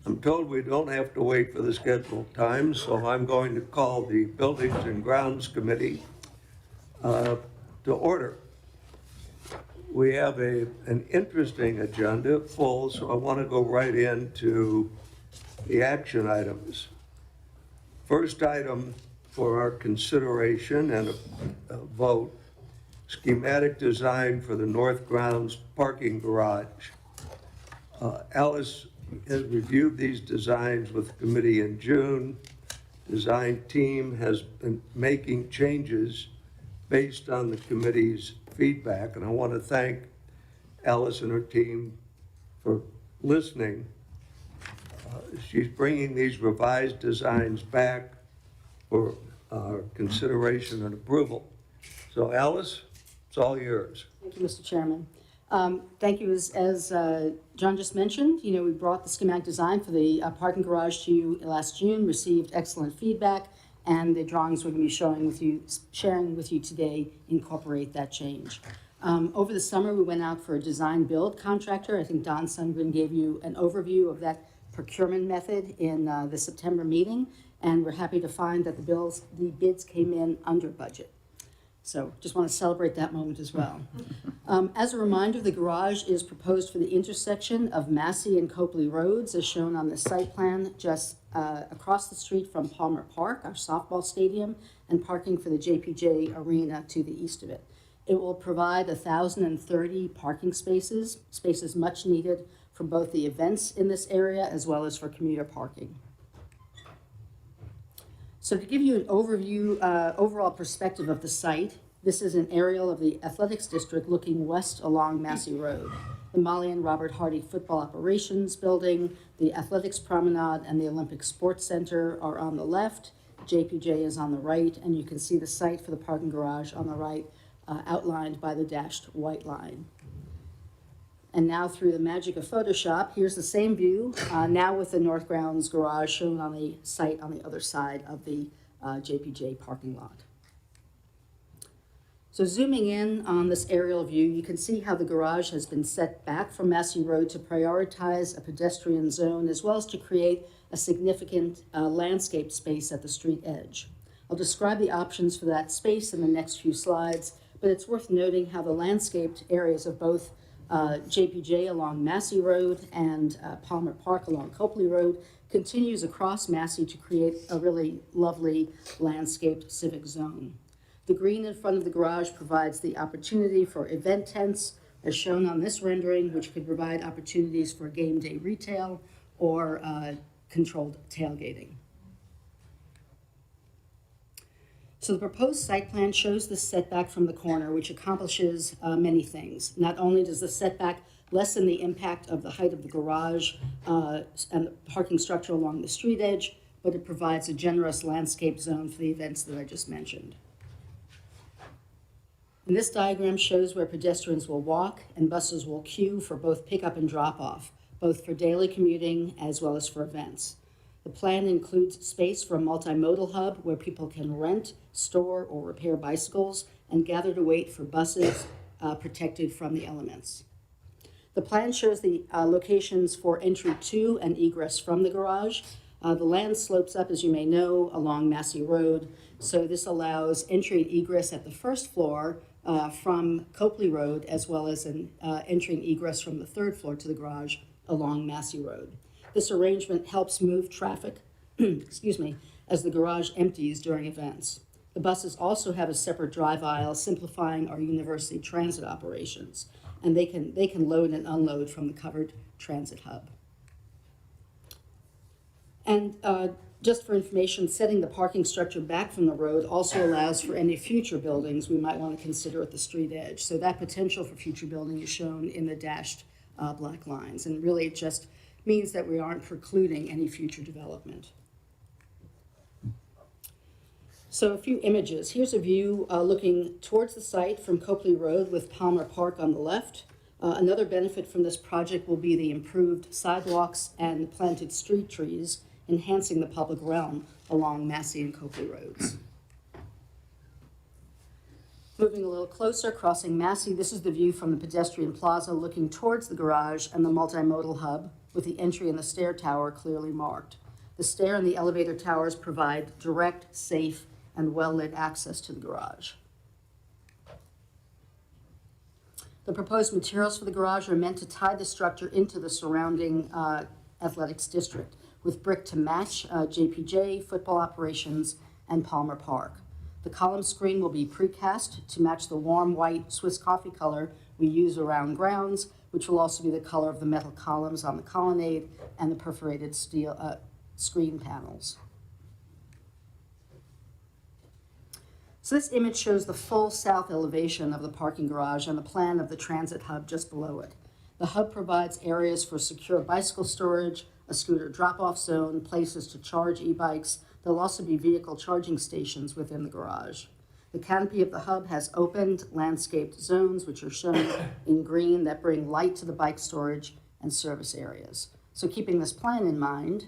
I'm told we don't have to wait for the scheduled time, so I'm going to call the Buildings and Grounds Committee to order. We have an interesting agenda, full, so I want to go right into the action items. First item for our consideration and a vote, schematic design for the North Grounds parking garage. Alice has reviewed these designs with the committee in June. Design team has been making changes based on the committee's feedback, and I want to thank Alice and her team for listening. She's bringing these revised designs back for consideration and approval. So Alice, it's all yours. Thank you, Mr. Chairman. Thank you. As John just mentioned, we brought the schematic design for the parking garage to you last June, received excellent feedback, and the drawings we're going to be sharing with you today incorporate that change. Over the summer, we went out for a design build contractor. I think Don Sundgren gave you an overview of that procurement method in the September meeting, and we're happy to find that the bids came in under budget. So just want to celebrate that moment as well. As a reminder, the garage is proposed for the intersection of Massey and Copley Roads, as shown on the site plan, just across the street from Palmer Park, our softball stadium, and parking for the JPJ Arena to the east of it. It will provide 1,030 parking spaces much needed for both the events in this area as well as for commuter parking. So to give you an overall perspective of the site, this is an aerial of the athletics district looking west along Massey Road. The Molly and Robert Hardy Football Operations Building, the Athletics Promenade, and the Olympic Sports Center are on the left. JPJ is on the right, and you can see the site for the parking garage on the right, outlined by the dashed white line. And now through the magic of Photoshop, here's the same view, now with the North Grounds garage shown on the site on the other side of the JPJ parking lot. So zooming in on this aerial view, you can see how the garage has been set back from Massey Road to prioritize a pedestrian zone as well as to create a significant landscape space at the street edge. I'll describe the options for that space in the next few slides, but it's worth noting how the landscaped areas of both JPJ along Massey Road and Palmer Park along Copley Road continues across Massey to create a really lovely landscaped civic zone. The green in front of the garage provides the opportunity for event tents, as shown on this rendering, which could provide opportunities for game day retail or controlled tailgating. So the proposed site plan shows the setback from the corner, which accomplishes many things. Not only does the setback lessen the impact of the height of the garage and the parking structure along the street edge, but it provides a generous landscape zone for the events that I just mentioned. And this diagram shows where pedestrians will walk and buses will queue for both pickup and drop-off, both for daily commuting as well as for events. The plan includes space for a multimodal hub where people can rent, store, or repair bicycles and gather to wait for buses protected from the elements. The plan shows the locations for entry to and egress from the garage. The land slopes up, as you may know, along Massey Road, so this allows entry and egress at the first floor from Copley Road, as well as an entry and egress from the third floor to the garage along Massey Road. This arrangement helps move traffic, excuse me, as the garage empties during events. The buses also have a separate drive aisle, simplifying our university transit operations, and they can load and unload from the covered transit hub. And just for information, setting the parking structure back from the road also allows for any future buildings we might want to consider at the street edge. So that potential for future building is shown in the dashed black lines, and really it just means that we aren't precluding any future development. So a few images. Here's a view looking towards the site from Copley Road with Palmer Park on the left. Another benefit from this project will be the improved sidewalks and planted street trees, enhancing the public realm along Massey and Copley Roads. Moving a little closer, crossing Massey, this is the view from the pedestrian plaza looking towards the garage and the multimodal hub, with the entry and the stair tower clearly marked. The stair and the elevator towers provide direct, safe, and well-lit access to the garage. The proposed materials for the garage are meant to tie the structure into the surrounding athletics district, with brick to match JPJ, football operations, and Palmer Park. The column screen will be precast to match the warm white Swiss coffee color we use around grounds, which will also be the color of the metal columns on the colonnade and the perforated steel screen panels. So this image shows the full south elevation of the parking garage and the plan of the transit hub just below it. The hub provides areas for secure bicycle storage, a scooter drop-off zone, places to charge e-bikes. There'll also be vehicle charging stations within the garage. The canopy of the hub has opened, landscaped zones, which are shown in green, that bring light to the bike storage and service areas. So keeping this plan in mind,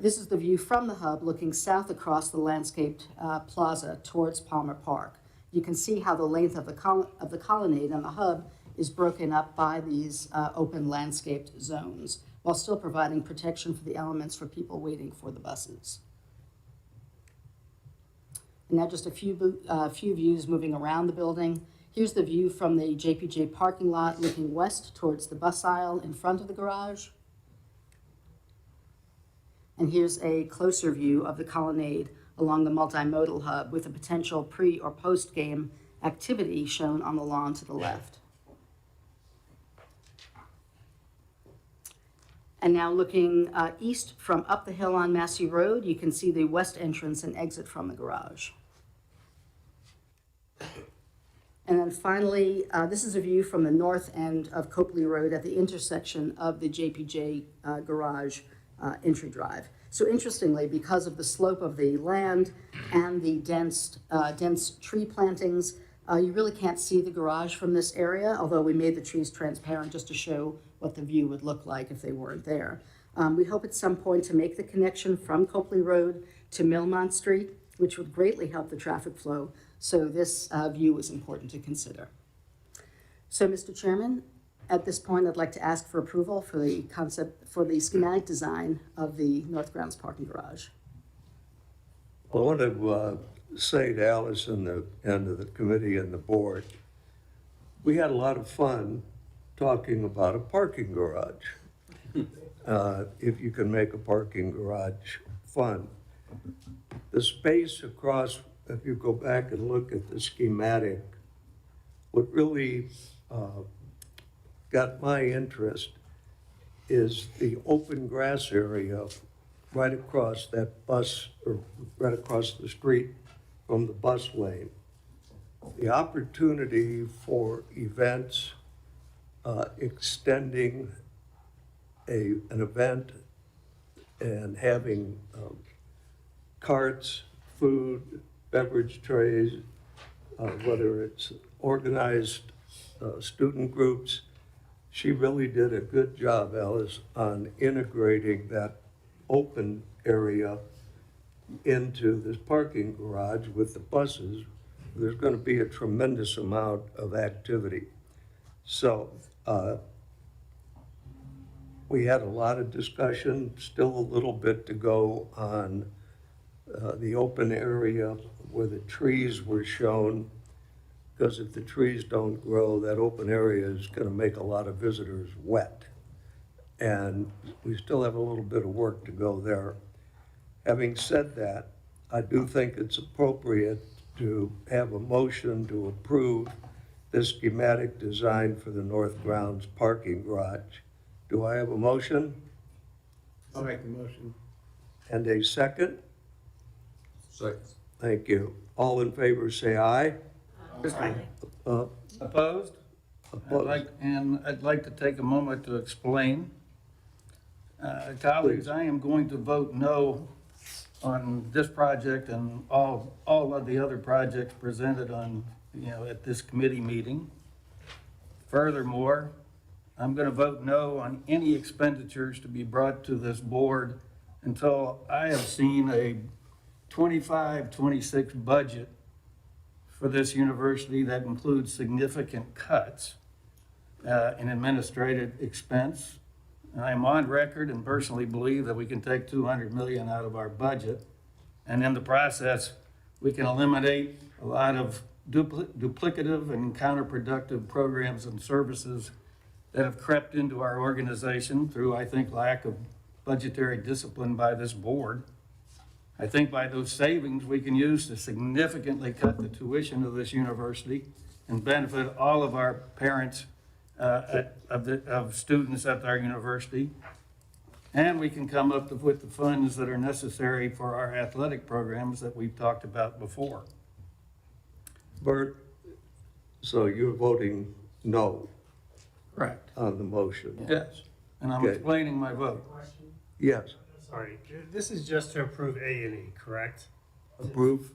this is the view from the hub looking south across the landscaped plaza towards Palmer Park. You can see how the length of the colonnade and the hub is broken up by these open landscaped zones, while still providing protection for the elements for people waiting for the buses. And now just a few views moving around the building. Here's the view from the JPJ parking lot looking west towards the bus aisle in front of the garage. And here's a closer view of the colonnade along the multimodal hub with a potential pre or post game activity shown on the lawn to the left. And now looking east from up the hill on Massey Road, you can see the west entrance and exit from the garage. And then finally, this is a view from the north end of Copley Road at the intersection of the JPJ garage entry drive. So interestingly, because of the slope of the land and the dense tree plantings, you really can't see the garage from this area, although we made the trees transparent just to show what the view would look like if they weren't there. We hope at some point to make the connection from Copley Road to Millmont Street, which would greatly help the traffic flow. So this view is important to consider. So, Mr. Chairman, at this point, I'd like to ask for approval for the schematic design of the North Grounds parking garage. I want to say to Alice and the committee and the board, we had a lot of fun talking about a parking garage. If you can make a parking garage fun. The space across, if you go back and look at the schematic, what really got my interest is the open grass area right across that bus, or right across the street from the bus lane. The opportunity for events, extending an event and having carts, food, beverage trays, whether it's organized student groups. She really did a good job, Alice, on integrating that open area into this parking garage with the buses. There's going to be a tremendous amount of activity. So we had a lot of discussion, still a little bit to go on the open area where the trees were shown, because if the trees don't grow, that open area is going to make a lot of visitors wet. And we still have a little bit of work to go there. Having said that, I do think it's appropriate to have a motion to approve this schematic design for the North Grounds parking garage. Do I have a motion? I'll make the motion. And a second? Second. Thank you. All in favor say aye. Opposed? I'd like to take a moment to explain. Colleagues, I am going to vote no on this project and all of the other projects presented at this committee meeting. Furthermore, I'm going to vote no on any expenditures to be brought to this board until I have seen a 25-26 budget for this university that includes significant cuts in administrative expense, I am on record and personally believe that we can take 200 million out of our budget. And in the process, we can eliminate a lot of duplicative and counterproductive programs and services that have crept into our organization through, I think, lack of budgetary discipline by this board. I think by those savings, we can use to significantly cut the tuition of this university and benefit all of our parents of students at our university. And we can come up with the funds that are necessary for our athletic programs that we've talked about before. Bert, so you're voting no Correct. on the motion? Yes, and I'm Okay. explaining my vote. Yes. Sorry, this is just to approve A&E, correct? Approve?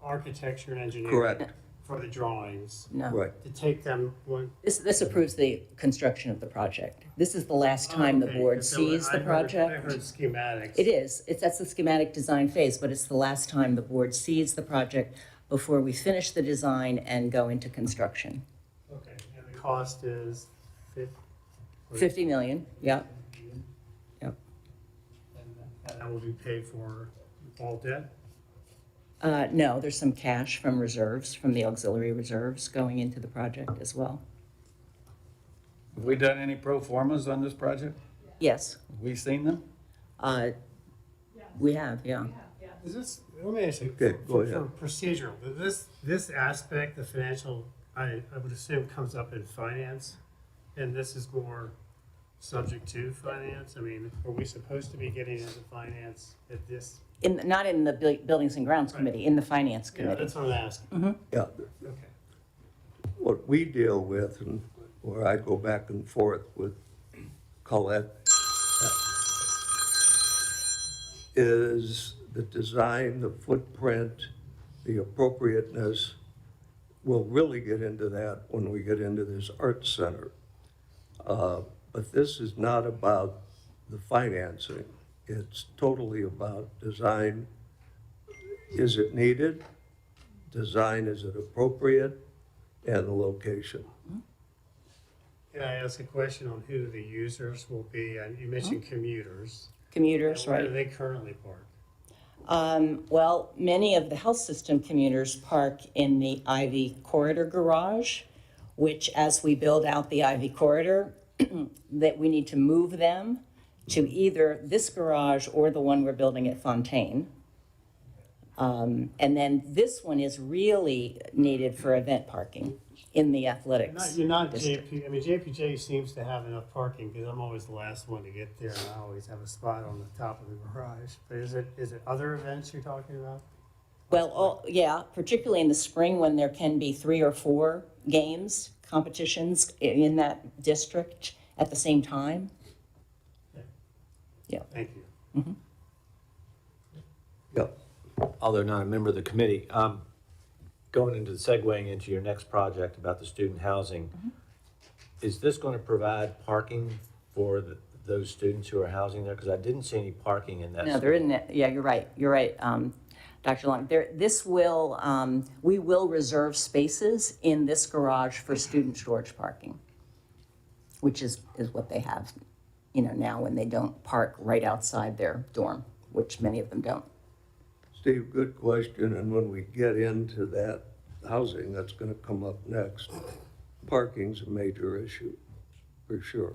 Architecture and engineering. Correct. For the drawings, No. Right. to take them one. This approves the construction of the project. This is the last time the Okay, board so sees I the heard- I project. heard schematics. It is, that's the schematic design phase, but it's the last time the board sees the project before we finish the design and go into construction. Okay, and the cost is 50 million, yeah, yep. and that will be paid for all debt? No, there's some cash from reserves, from the auxiliary reserves going into the project as well. Have we done any pro formas on this project? Yes, Have we seen them? we have, yeah. Is this, let me ask you, Okay, go for ahead. procedural, this aspect, the financial, I would assume comes up in finance, and this is more subject to finance? I mean, are we supposed to be getting into finance at this? Not in the Buildings and Grounds Committee, in the Finance Yeah, Committee. that's what I'm asking. Yeah. Okay. What we deal with, and where I go back and forth with Colette, is the design, the footprint, the appropriateness. We'll really get into that when we get into this art center. But this is not about the financing. It's totally about design. Is it needed? Design, is it appropriate? And the location. Can I ask a question on who the users will be? You mentioned commuters. Commuters, Where do right? they currently park? Well, many of the health system commuters park in the Ivy Corridor garage, which as we build out the Ivy Corridor, that we need to move them to either this garage or the one we're building at Fontaine. And then this one is really needed for event parking in the athletics. You're not district. JP, I mean, JPJ seems to have enough parking, because I'm always the last one to get there, and I always have a spot on the top of the garage. But is it other events you're talking about? Well, yeah, particularly in the spring when there can be 3 or 4 games, competitions in that district at the same time. Thank you. Yeah. Although not a member of the committee, going into segueing into your next project about the student housing, is this going to provide parking for those students who are housing there? Because I didn't see any parking in that. No, there isn't, yeah, you're right, Dr. Long. We will reserve spaces in this garage for student storage parking, which is what they have, now when they don't park right outside their dorm, which many of them don't. Steve, good question, and when we get into that housing, that's gonna come up next. Parking's a major issue, for sure.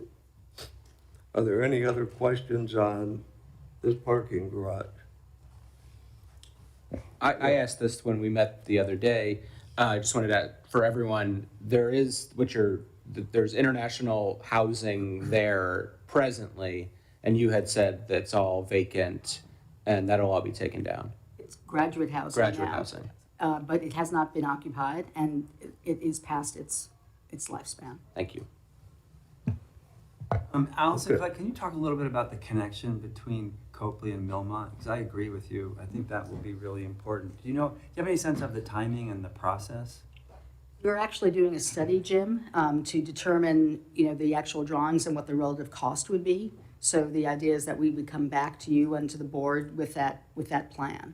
Are there any other questions on this parking garage? I asked this when we met the other day. I just wanted to, for everyone, there's international housing there presently, and you had said that's all vacant and that'll all be taken down. It's graduate housing Graduate now, housing. But it has not been occupied, and it is past its lifespan. Thank you. Allison, Okay. can you talk a little bit about the connection between Copley and Millmont? Because I agree with you. I think that will be really important. Do you have any sense of the timing and the process? We're actually doing a study, Jim, to determine, the actual drawings and what the relative cost would be. So the idea is that we would come back to you and to the board with that plan.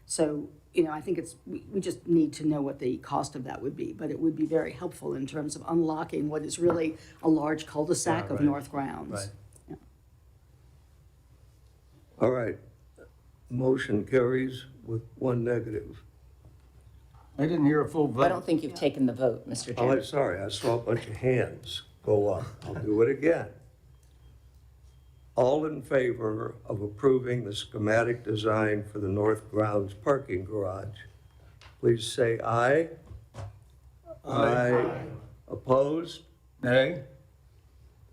So, I think we just need to know what the cost of that would be, but it would be very helpful in terms of unlocking what is really a large cul-de-sac Yeah, of right. North Grounds. Right. All right. Motion carries with one negative. I didn't hear a full vote. I don't think you've taken the vote, Mr. Oh, I'm Chairman. sorry, I saw a bunch of hands go up. I'll do it again. All in favor of approving the schematic design for the North Grounds parking garage, please say aye. Aye. Opposed? Nay?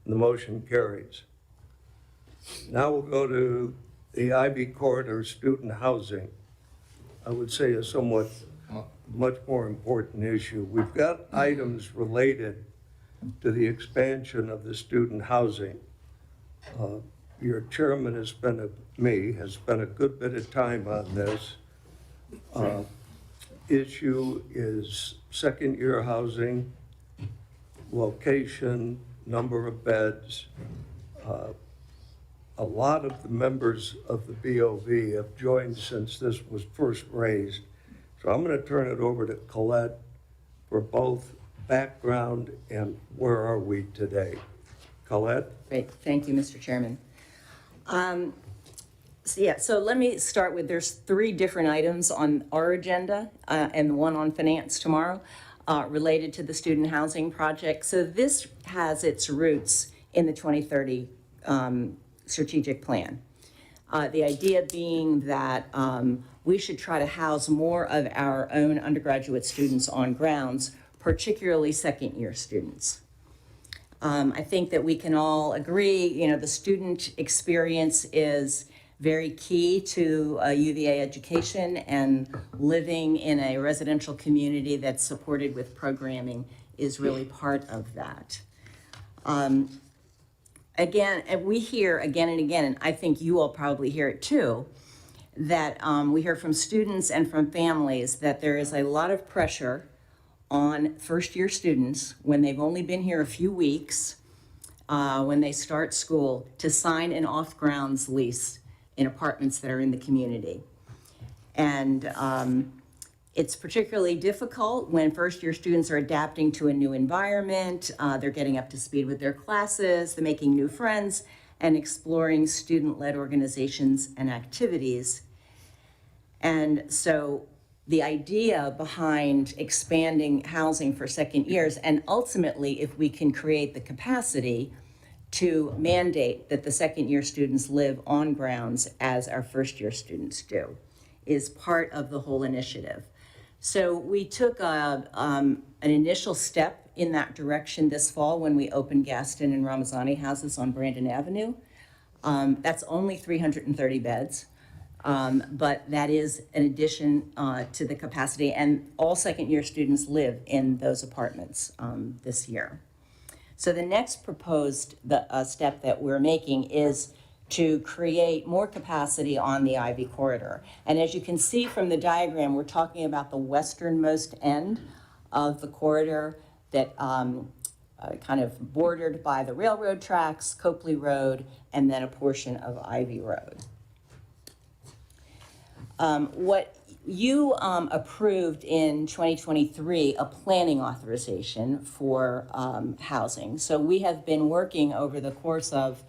The motion carries. Now we'll go to the Ivy Corridor student housing. I would say a somewhat much more important issue. We've got items related to the expansion of the student housing. Your chairman has spent a good bit of time on this. Issue is second-year housing, location, number of beds. A lot of the members of the BOV have joined since this was first raised. So I'm going to turn it over to Colette for both background and where are we today. Colette? Great, thank you, Mr. Chairman. So let me start with, there's 3 different items on our agenda and one on finance tomorrow related to the student housing project. So this has its roots in the 2030 strategic plan. The idea being that we should try to house more of our own undergraduate students on grounds, particularly second-year students. I think that we can all agree, the student experience is very key to UVA education, and living in a residential community that's supported with programming is really part of that. Again, and we hear again and again, and I think you all probably hear it too, that we hear from students and from families that there is a lot of pressure on first-year students when they've only been here a few weeks, when they start school, to sign an off-grounds lease in apartments that are in the community. And it's particularly difficult when first-year students are adapting to a new environment, they're getting up to speed with their classes, they're making new friends, and exploring student-led organizations and activities. And so the idea behind expanding housing for second years, and ultimately if we can create the capacity to mandate that the second-year students live on grounds as our first-year students do, is part of the whole initiative. So we took an initial step in that direction this fall when we opened Gaston and Ramazani houses on Brandon Avenue. That's only 330 beds, but that is an addition to the capacity, and all second-year students live in those apartments this year. So the next proposed step that we're making is to create more capacity on the Ivy Corridor. And as you can see from the diagram, we're talking about the westernmost end of the corridor that kind of bordered by the railroad tracks, Copley Road, and then a portion of Ivy Road. What you approved in 2023 a planning authorization for housing. So we have been working over the course of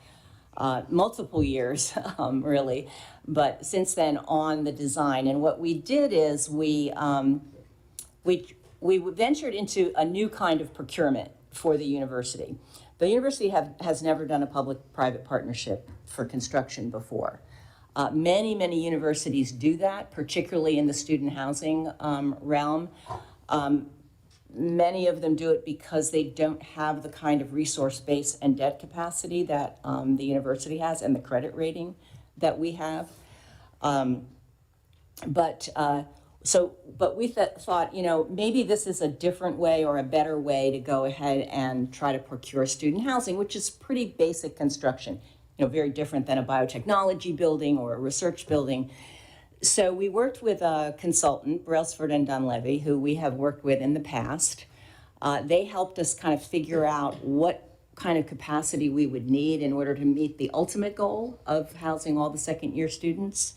multiple years, really, but since then on the design. And what we did is we ventured into a new kind of procurement for the university. The university has never done a public-private partnership for construction before. Many universities do that, particularly in the student housing realm. Many of them do it because they don't have the kind of resource base and debt capacity that the university has and the credit rating that we have. But we thought, maybe this is a different way or a better way to go ahead and try to procure student housing, which is pretty basic construction, very different than a biotechnology building or a research building. So we worked with a consultant, Brailsford and Dunlevy, who we have worked with in the past. They helped us kind of figure out what kind of capacity we would need in order to meet the ultimate goal of housing all the second-year students.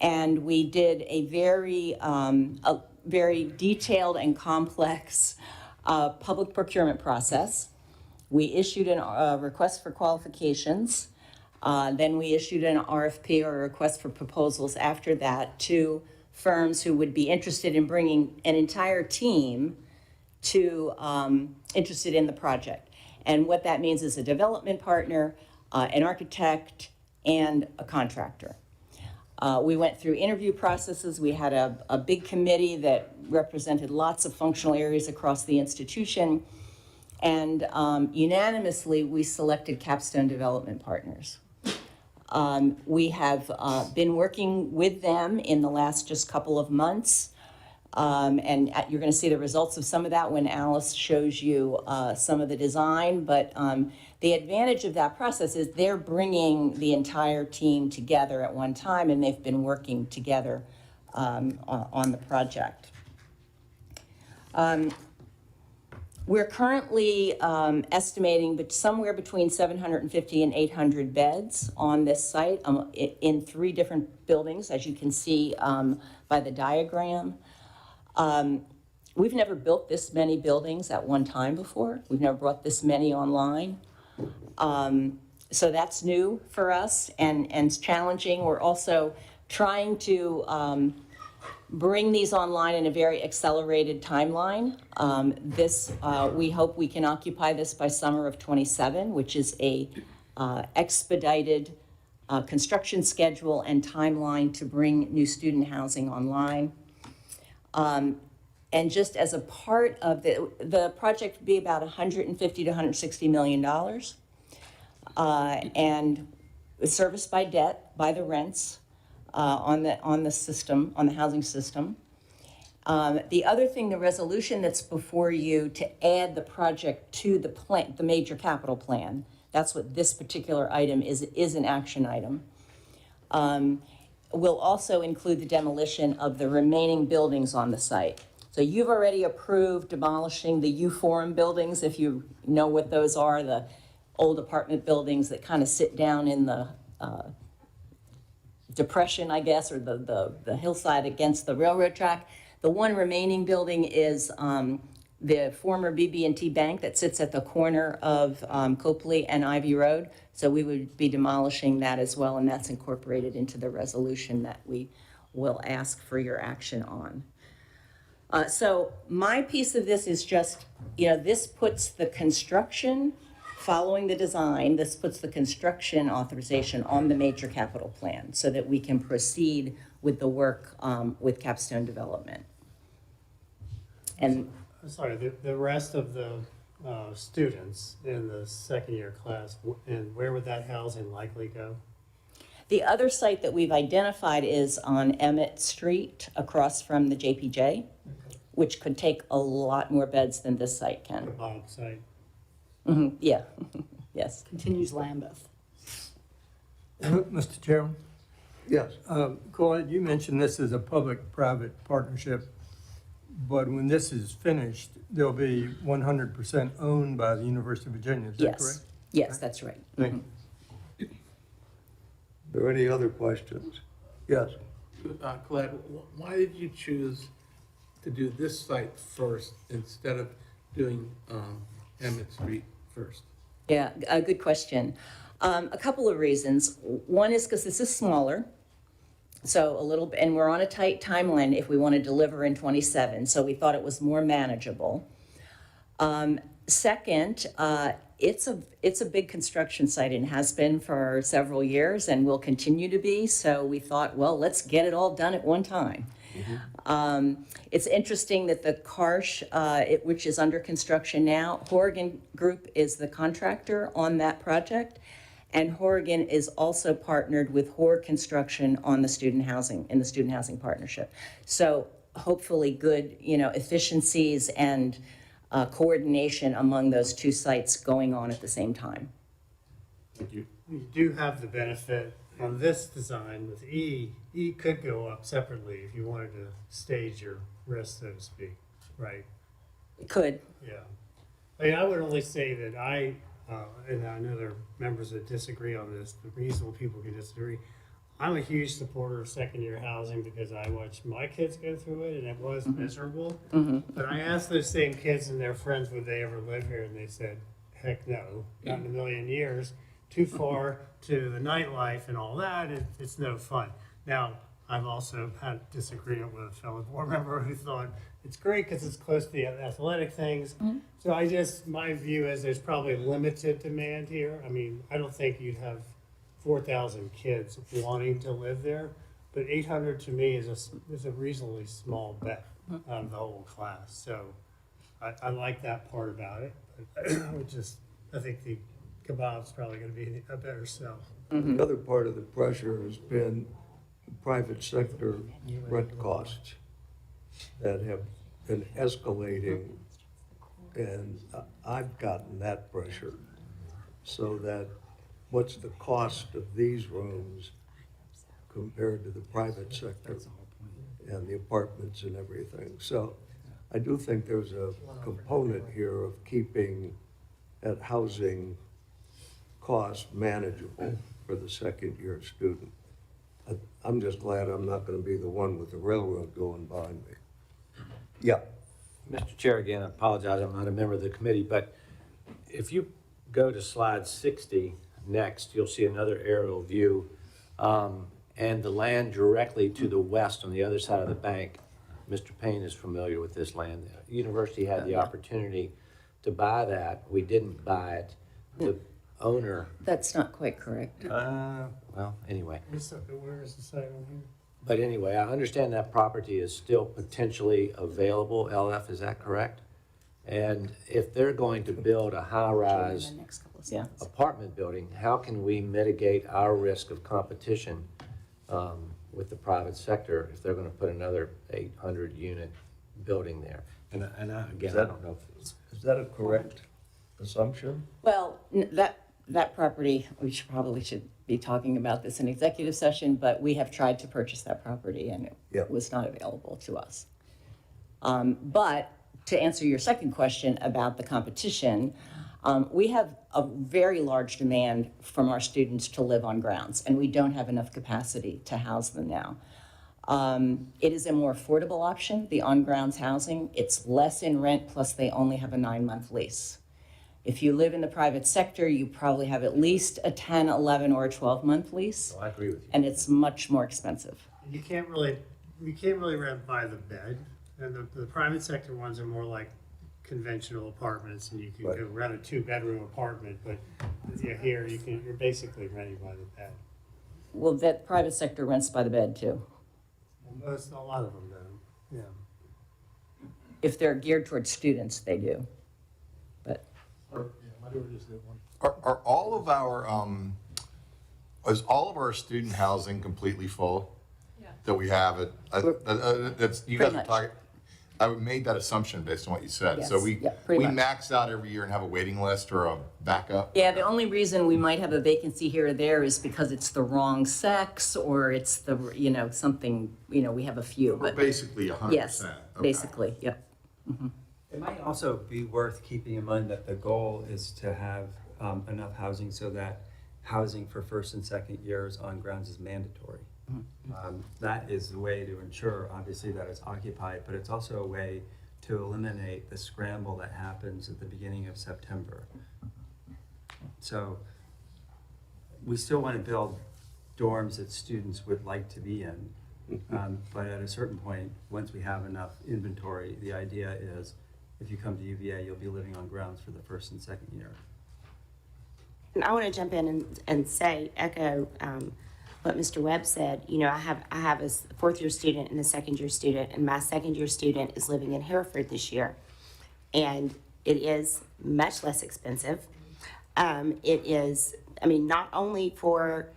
And we did a very detailed and complex public procurement process. We issued a request for qualifications. Then we issued an RFP, or a request for proposals, after that to firms who would be interested in bringing an entire team interested in the project. And what that means is a development partner, an architect, and a contractor. We went through interview processes. We had a big committee that represented lots of functional areas across the institution. And unanimously, we selected Capstone Development Partners. We have been working with them in the last just couple of months. And you're going to see the results of some of that when Alice shows you some of the design. But the advantage of that process is they're bringing the entire team together at one time, and they've been working together on the project. We're currently estimating somewhere between 750 and 800 beds on this site in 3 different buildings, as you can see by the diagram. We've never built this many buildings at one time before. We've never brought this many online. So that's new for us and challenging. We're also trying to bring these online in a very accelerated timeline. We hope we can occupy this by summer of '27, which is a expedited construction schedule and timeline to bring new student housing online. And just as a part of the project would be about $150 to $160 million, and serviced by debt, by the rents on the system, on the housing system. The other thing, the resolution that's before you to add the project to the plan, the major capital plan. That's what this particular item is an action item. Will also include the demolition of the remaining buildings on the site. So you've already approved demolishing the U-Forum buildings, if you know what those are, the old apartment buildings that kind of sit down in the depression, I guess, or the hillside against the railroad track. The one remaining building is the former BB&T Bank that sits at the corner of Copley and Ivy Road. So we would be demolishing that as well, and that's incorporated into the resolution that we will ask for your action on. So my piece of this is just, this puts the construction, following the design, this puts the construction authorization on the major capital plan so that we can proceed with the work with Capstone Development. And I'm sorry, the rest of the students in the second year class, and where would that housing likely go? the other site that we've identified is on Emmett Street across from the JPJ, which could take a lot more beds than this site The can. bog site. Yeah, yes. Continues Lambeth. Mr. Chairman, Yes, Claude, you mentioned this is a public-private partnership, but when this is finished, they'll be 100% owned by the University of Virginia, is that Yes, correct? yes, that's right. Thank you. are there any other questions? Yes, Colette, why did you choose to do this site first instead of doing Emmett Street first? Yeah, a good question. A couple of reasons. One is because this is smaller, so a little bit, and we're on a tight timeline if we want to deliver in 27, so we thought it was more manageable. Second, it's a big construction site and has been for several years and will continue to be, so we thought, well, let's get it all done at one time. It's interesting that the Karsh, which is under construction now, Horrigan Group is the contractor on that project, and Horrigan is also partnered with Hor Construction on the student housing, in the student housing partnership. So hopefully good, efficiencies and coordination among those two sites going on at the same time. Thank you. You do have the benefit on this design with E. E could go up separately if you wanted to stage your risk, so to speak, right? It could. Yeah. I mean, I would only say that and I know there are members that disagree on this, but reasonable people can disagree. I'm a huge supporter of second-year housing because I watched my kids go through it and it was miserable. But I asked those same kids and their friends would they ever live here, and they said, heck no, not in a million years. Too far to the nightlife and all that, it's no fun. Now, I've also had disagreement with a fellow board member who thought it's great because it's close to the athletic things. So my view is there's probably limited demand here. I mean, I don't think you'd have 4,000 kids wanting to live there, but 800 to me is a reasonably small bet of the whole class. So I like that part about it. But I think the kebab's probably going to be a better sell. The other part of the pressure has been private sector rent costs that have been escalating, and I've gotten that pressure. So that what's the cost of these rooms compared to the private sector and the apartments and everything? So I do think there's a component here of keeping that housing cost manageable for the second-year student. I'm just glad I'm not going to be the one with the railroad going behind me. Yeah. Mr. Chair, again, I apologize, I'm not a member of the committee, but if you go to slide 60 next, you'll see another aerial view, and the land directly to the west on the other side of the bank. Mr. Payne is familiar with this land. The university had the opportunity to buy that. We didn't buy it. The owner, That's not quite correct. well, anyway. Where is the site on here? But anyway, I understand that property is still potentially available, LF, is that correct? And if they're going to build a high-rise Yeah. apartment building, how can we mitigate our risk of competition with the private sector if they're gonna put another 800-unit building there? And again, I don't know if it's. Is that a correct assumption? Well, that property, we probably should be talking about this in executive session, but we have tried to purchase that property and it Yep. was not available to us. But to answer your second question about the competition, we have a very large demand from our students to live on grounds, and we don't have enough capacity to house them now. It is a more affordable option, the on-grounds housing. It's less in rent, plus they only have a 9-month lease. If you live in the private sector, you probably have at least a 10, 11, or a 12-month lease, I agree with you. and it's much more expensive. You can't really rent by the bed, and the private sector ones are more like conventional apartments, and you can Right. go rent a 2-bedroom apartment, but here you're basically renting by the bed. Well, that private sector rents by the bed too. A lot of them do, yeah. If they're geared towards students, they do. But Are all of our, is all of our student housing completely full? Yeah. That we have it, that's, you guys Pretty are much. talking, I made that assumption based on what you said. So Yes, yeah, pretty much. max out every year and have a waiting list or a backup? yeah, the only reason we might have a vacancy here or there is because it's the wrong sex or it's the, something, we have a few, We're but basically 100%. yes, Okay. basically, yep. It might also be worth keeping in mind that the goal is to have enough housing so that housing for first and second years on grounds is mandatory. That is a way to ensure, obviously, that it's occupied, but it's also a way to eliminate the scramble that happens at the beginning of September. So we still want to build dorms that students would like to be in. But at a certain point, once we have enough inventory, the idea is if you come to UVA, you'll be living on grounds for the first and second year. And I want to jump in and say, echo what Mr. Webb said. I have a 4th-year student and a 2nd-year student, and my 2nd-year student is living in Hereford this year. And it is much less expensive. It is, not only for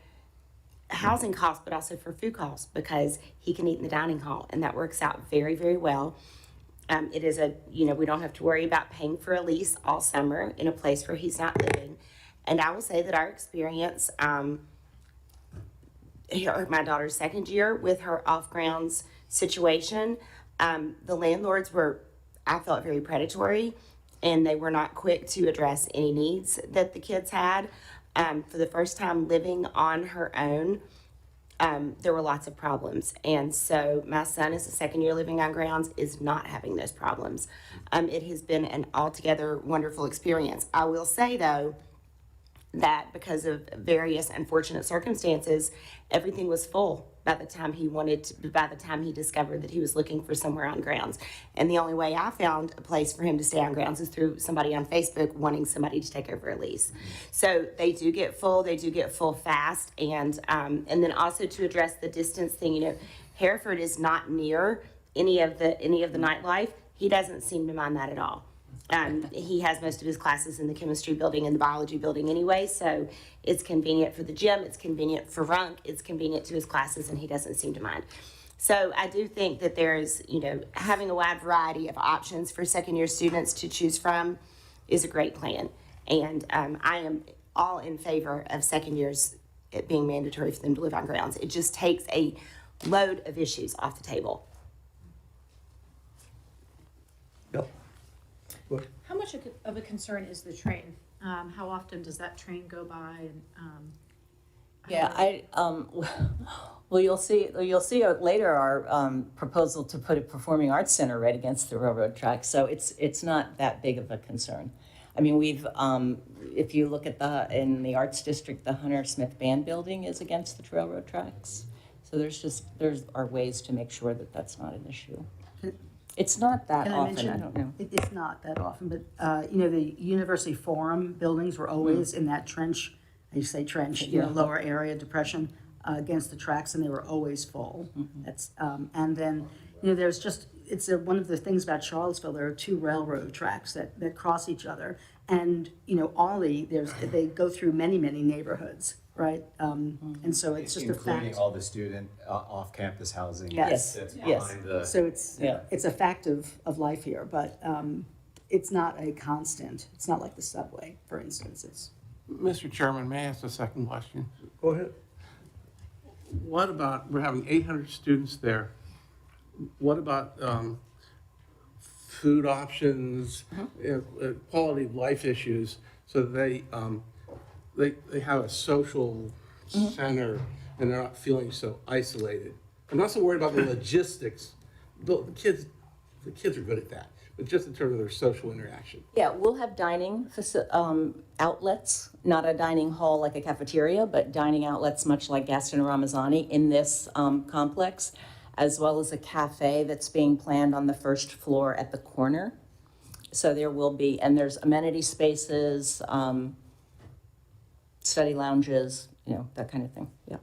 housing costs, but also for food costs, because he can eat in the dining hall, and that works out very, very well. It is we don't have to worry about paying for a lease all summer in a place where he's not living. And I will say that our experience, my daughter's 2nd year with her off-grounds situation, the landlords were, I felt, very predatory, and they were not quick to address any needs that the kids had. For the first time living on her own, there were lots of problems. And so my son is a second year living on grounds, is not having those problems. It has been an altogether wonderful experience. I will say though, that because of various unfortunate circumstances, everything was full by the time he discovered that he was looking for somewhere on grounds. And the only way I found a place for him to stay on grounds is through somebody on Facebook wanting somebody to take over a lease. So they do get full fast. And then also to address the distance thing, you know, Hereford is not near any of the nightlife. He doesn't seem to mind that at all. He has most of his classes in the chemistry building and the biology building anyway, so it's convenient for the gym, it's convenient for Runk, it's convenient to his classes, and he doesn't seem to mind. So I do think that there is, you know, having a wide variety of options for second-year students to choose from is a great plan. And I am all in favor of second years it being mandatory for them to live on grounds. It just takes a load of issues off the table. Yep. How much of a concern is the train? How often does that train go by? And Yeah, well, you'll see later our proposal to put a performing arts center right against the railroad tracks. So it's not that big of a concern. I mean, we've if you look at in the arts district, the Hunter Smith Band Building is against the railroad tracks. So there are ways to make sure that that's not an issue. It's not that Can I often, mention? I don't know. It's not that often, but, you know, the University Forum buildings were always in that trench, I say trench, you know, lower area depression against the tracks, and they were always full. That's, and then, you know, there's just, one of the things about Charlottesville, there are two railroad tracks that cross each other. And, you know, they go through many, many neighborhoods, right? And so it's just a fact. Including all the student off-campus housing. Yes. That's Yes. behind the. So it's a fact of life here, but it's not a constant. It's not like the subway, for instance. It's Mr. Chairman, may I ask a second question? Go ahead. What about, we're having 800 students there. What about food options, quality of life issues, so that they have a social center and they're not feeling so isolated? I'm not so worried about the logistics. The kids are good at that, but just in terms of their social interaction. Yeah, we'll have dining outlets, not a dining hall like a cafeteria, but dining outlets much like Gaston and Ramazani in this complex, as well as a cafe that's being planned on the first floor at the corner. So there will be, and there's amenity spaces, study lounges, you know, that kind of thing, yeah.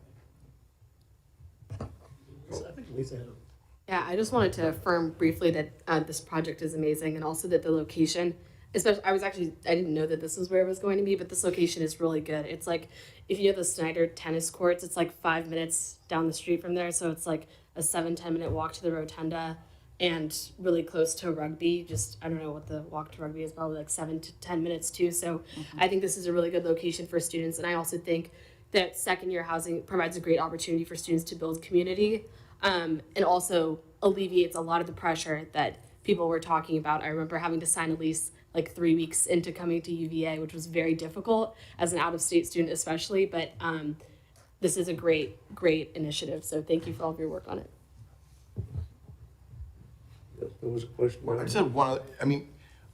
Yeah, I just wanted to affirm briefly that this project is amazing, and also that the location, especially, I didn't know that this was where it was going to be, but this location is really good. It's like, if you know the Snyder tennis courts, it's like 5 minutes down the street from there, so it's like a 7-10 minute walk to the rotunda, and really close to rugby. Just, I don't know what the walk to rugby is, probably like 7 to 10 minutes too. So I think this is a really good location for students, and I also think that second year housing provides a great opportunity for students to build community. And also alleviates a lot of the pressure that people were talking about. I remember having to sign a lease like 3 weeks into coming to UVA, which was very difficult as an out-of-state student especially, but this is a great initiative, so thank you for all of your work on it. There was a question. I said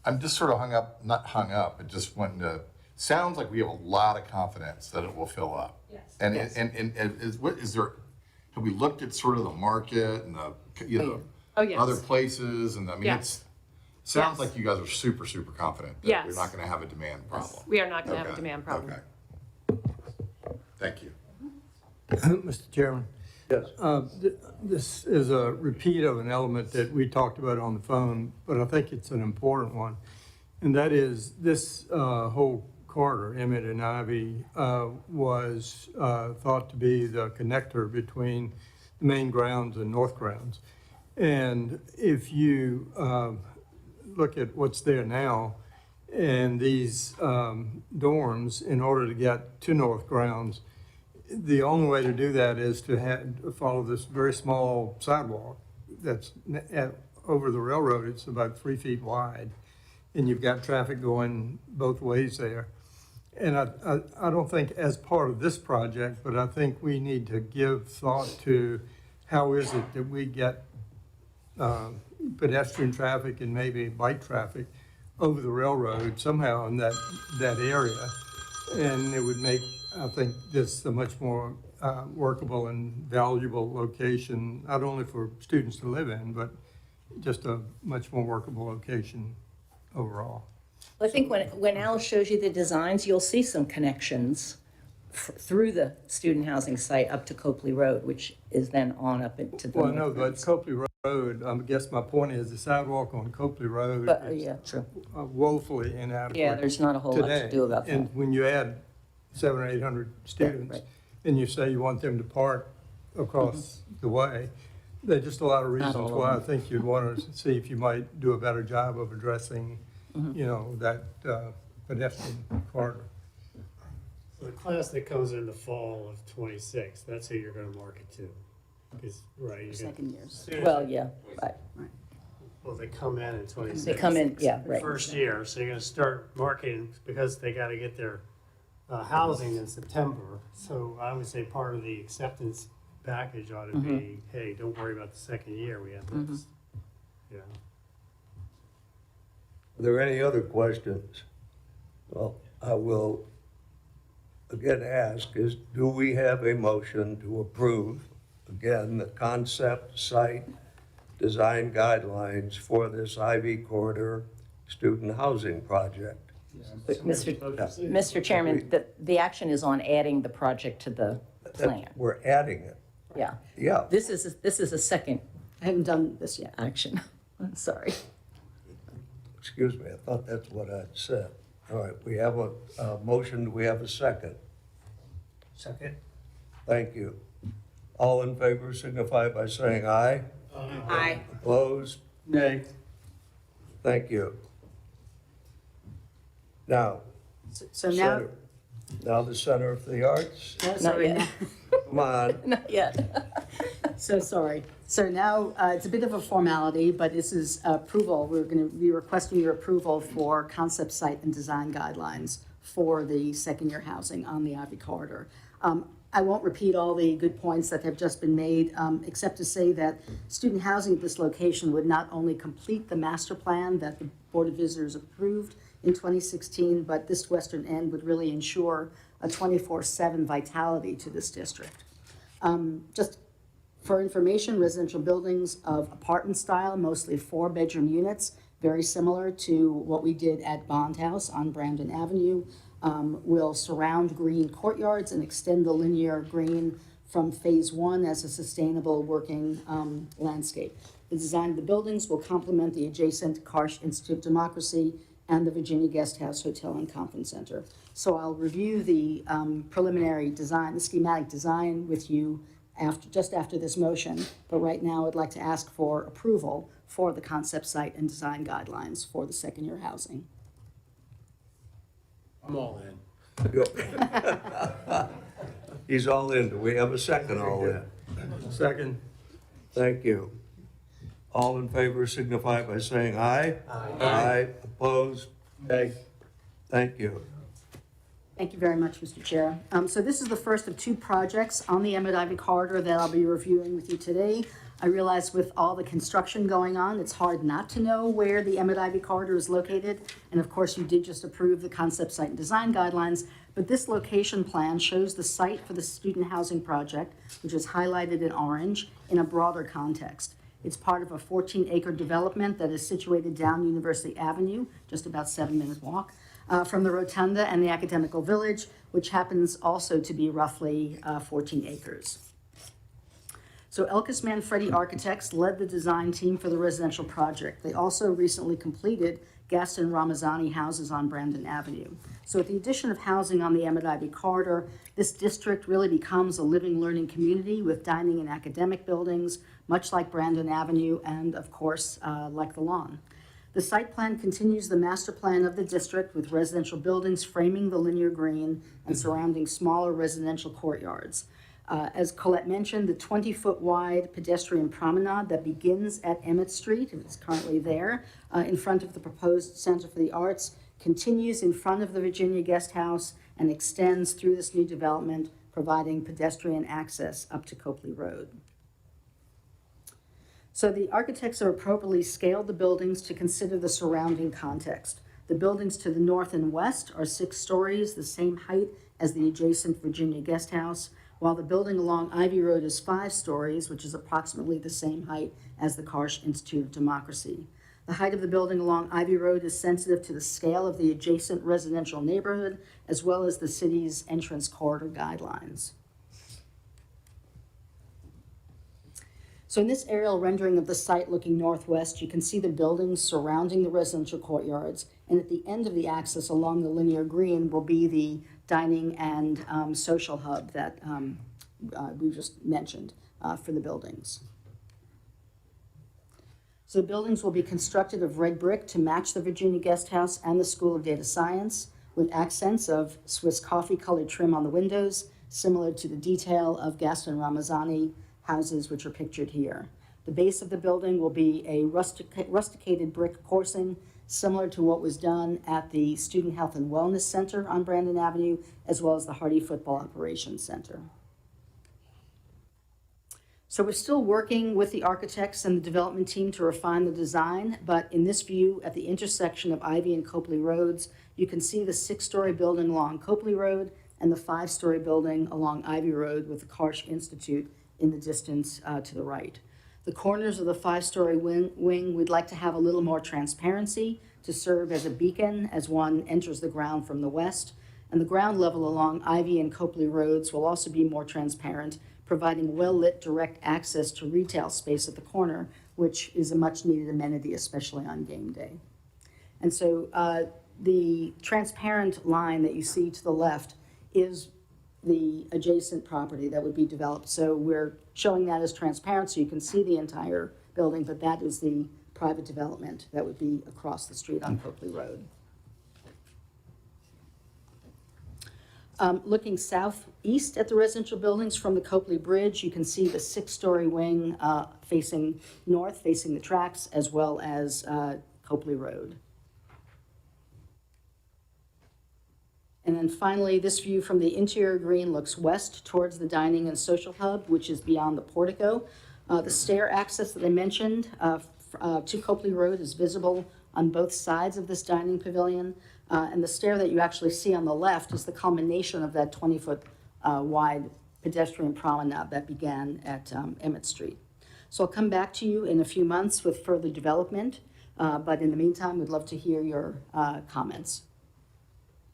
I'm just sort of not hung up, but just wanting to, sounds like we have a lot of confidence that it will fill up. Yes. And Yes. Have we looked at sort of the market and the, Oh, yes. other places? And I mean, Yes. sounds Yes. like you guys are super, super confident that Yes. you're not going to have a demand problem. We are not going to have a Okay. demand problem. Okay. Thank you. Mr. Chairman, Yes. this is a repeat of an element that we talked about on the phone, but I think it's an important one. And that is this whole corridor, Emmett and Ivy, was thought to be the connector between the main grounds and north grounds. And if you look at what's there now, and these dorms, in order to get to north grounds, the only way to do that is to follow this very small sidewalk that's over the railroad. It's about 3 feet wide, and you've got traffic going both ways there. And I don't think as part of this project, but I think we need to give thought to how is it that we get pedestrian traffic and maybe bike traffic over the railroad somehow in that area. And it would make, I think, this a much more workable and valuable location, not only for students to live in, but just a much more workable location overall. I think when Al shows you the designs, you'll see some connections through the student housing site up to Copley Road, which is then on up into the. Well, no, but Copley Road, I guess my point is the sidewalk on Copley Road But, is yeah, true. woefully inadequate. Yeah, there's not a whole lot to today. do about that. And when you add 700 or 800 students, right. and you say you want them to park across the way, there are just a lot of reasons all of why I them. think you'd want to see if you might do a better job of addressing, you know, that pedestrian corridor. So the class that comes in the fall of 26, that's who you're gonna market to. Is, right, you got Second years. students- Well, yeah, right. Well, they come in 26. They come in, yeah, right. First year, so you're gonna start marketing because they gotta get their housing in September. So I would say part of the acceptance package ought to be, hey, don't worry about the second year, we have this. Yeah. Are there any other questions? Well, I will again ask is, do we have a motion to approve, again, the concept site design guidelines for this Ivy Corridor student housing project? But Mr. Chairman, the action is on adding the project to the plan. We're adding it. Yeah. Yeah. This is a second I haven't done this yet. action. I'm sorry. Excuse me, I thought that's what I'd said. All right, we have a motion, do we have a second? Second? Thank you. All in favor signify by saying aye. Aye. Opposed? Nay. Thank you. Now, So now, Center- now the Center for the Arts, no, Not sorry, yet. now- come on. Not yet. so sorry. So now, it's a bit of a formality, but this is approval. We're going to be requesting your approval for concept site and design guidelines for the second-year housing on the Ivy Corridor. I won't repeat all the good points that have just been made, except to say that student housing at this location would not only complete the master plan that the Board of Visitors approved in 2016, but this western end would really ensure a 24/7 vitality to this district. Just for information, residential buildings of apartment style, mostly 4-bedroom units, very similar to what we did at Bond House on Brandon Avenue, will surround green courtyards and extend the linear green from phase 1 as a sustainable working landscape. The design of the buildings will complement the adjacent Karsh Institute of Democracy and the Virginia Guest House Hotel and Conference Center. So I'll review the preliminary design, the schematic design with you just after this motion, but right now I'd like to ask for approval for the concept site and design guidelines for the second-year housing. I'm all in. He's all in. Do we have a second all in? Second. Thank you. All in favor signify by saying aye. Aye. Opposed? Nay. Thank you. Thank you very much, Mr. Chair. So this is the first of 2 projects on the Emmett Ivy Corridor that I'll be reviewing with you today. I realize with all the construction going on, it's hard not to know where the Emmett Ivy Corridor is located. And of course, you did just approve the concept site and design guidelines, but this location plan shows the site for the student housing project, which is highlighted in orange, in a broader context. It's part of a 14-acre development that is situated down University Avenue, just about 7-minute walk, from the Rotunda and the Academical Village, which happens also to be roughly 14 acres. So Elkis Manfredi Architects led the design team for the residential project. They also recently completed Gaston Ramazani houses on Brandon Avenue. So with the addition of housing on the Emmett Ivy Corridor, this district really becomes a living, learning community with dining and academic buildings, much like Brandon Avenue and, of course, like the lawn. The site plan continues the master plan of the district with residential buildings framing the linear green and surrounding smaller residential courtyards. As Colette mentioned, the 20-foot wide pedestrian promenade that begins at Emmett Street, and it's currently there, in front of the proposed Center for the Arts, continues in front of the Virginia Guest House and extends through this new development, providing pedestrian access up to Copley Road. So the architects have appropriately scaled the buildings to consider the surrounding context. The buildings to the north and west are 6 stories, the same height as the adjacent Virginia Guest House, while the building along Ivy Road is 5 stories, which is approximately the same height as the Karsh Institute of Democracy. The height of the building along Ivy Road is sensitive to the scale of the adjacent residential neighborhood, as well as the city's entrance corridor guidelines. So in this aerial rendering of the site looking northwest, you can see the buildings surrounding the residential courtyards, and at the end of the axis along the linear green will be the dining and social hub that we just mentioned for the buildings. So the buildings will be constructed of red brick to match the Virginia Guest House and the School of Data Science, with accents of Swiss coffee colored trim on the windows, similar to the detail of Gaston Ramazani houses, which are pictured here. The base of the building will be a rusticated brick coursing, similar to what was done at the Student Health and Wellness Center on Brandon Avenue, as well as the Hardy Football Operations Center. So we're still working with the architects and the development team to refine the design, but in this view, at the intersection of Ivy and Copley Roads, you can see the 6-story building along Copley Road and the 5-story building along Ivy Road with the Karsh Institute in the distance to the right. The corners of the 5-story wing, we'd like to have a little more transparency to serve as a beacon as one enters the ground from the west. And the ground level along Ivy and Copley Roads will also be more transparent, providing well-lit direct access to retail space at the corner, which is a much-needed amenity, especially on game day. And so the transparent line that you see to the left is the adjacent property that would be developed. So we're showing that as transparent so you can see the entire building, but that is the private development that would be across the street on Copley Road. Looking southeast at the residential buildings from the Copley Bridge, you can see the 6-story wing facing north, facing the tracks, as well as Copley Road. And then finally, this view from the interior green looks west towards the dining and social hub, which is beyond the portico. The stair access that I mentioned to Copley Road is visible on both sides of this dining pavilion. And the stair that you actually see on the left is the culmination of that 20-foot wide pedestrian promenade that began at Emmett Street. So I'll come back to you in a few months with further development, but in the meantime, we'd love to hear your comments.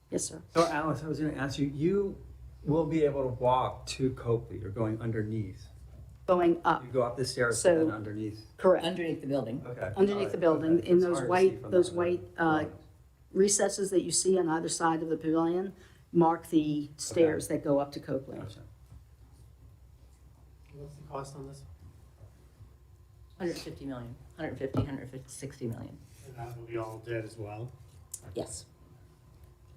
Yes, sir. So Alice, I was going to ask you, you will be able to walk to Copley. You're going underneath. Going up. You go up the stairs So- and then underneath. Correct. Underneath the building. Okay. Underneath the building, Okay. in It's those hard to see white, from those that white drawing. recesses that you see on either side of the pavilion mark the stairs that go up to Copley. Gotcha. What's the cost on this? 150 million, 150, 150, 60 million. And that will be all dead as well? Yes.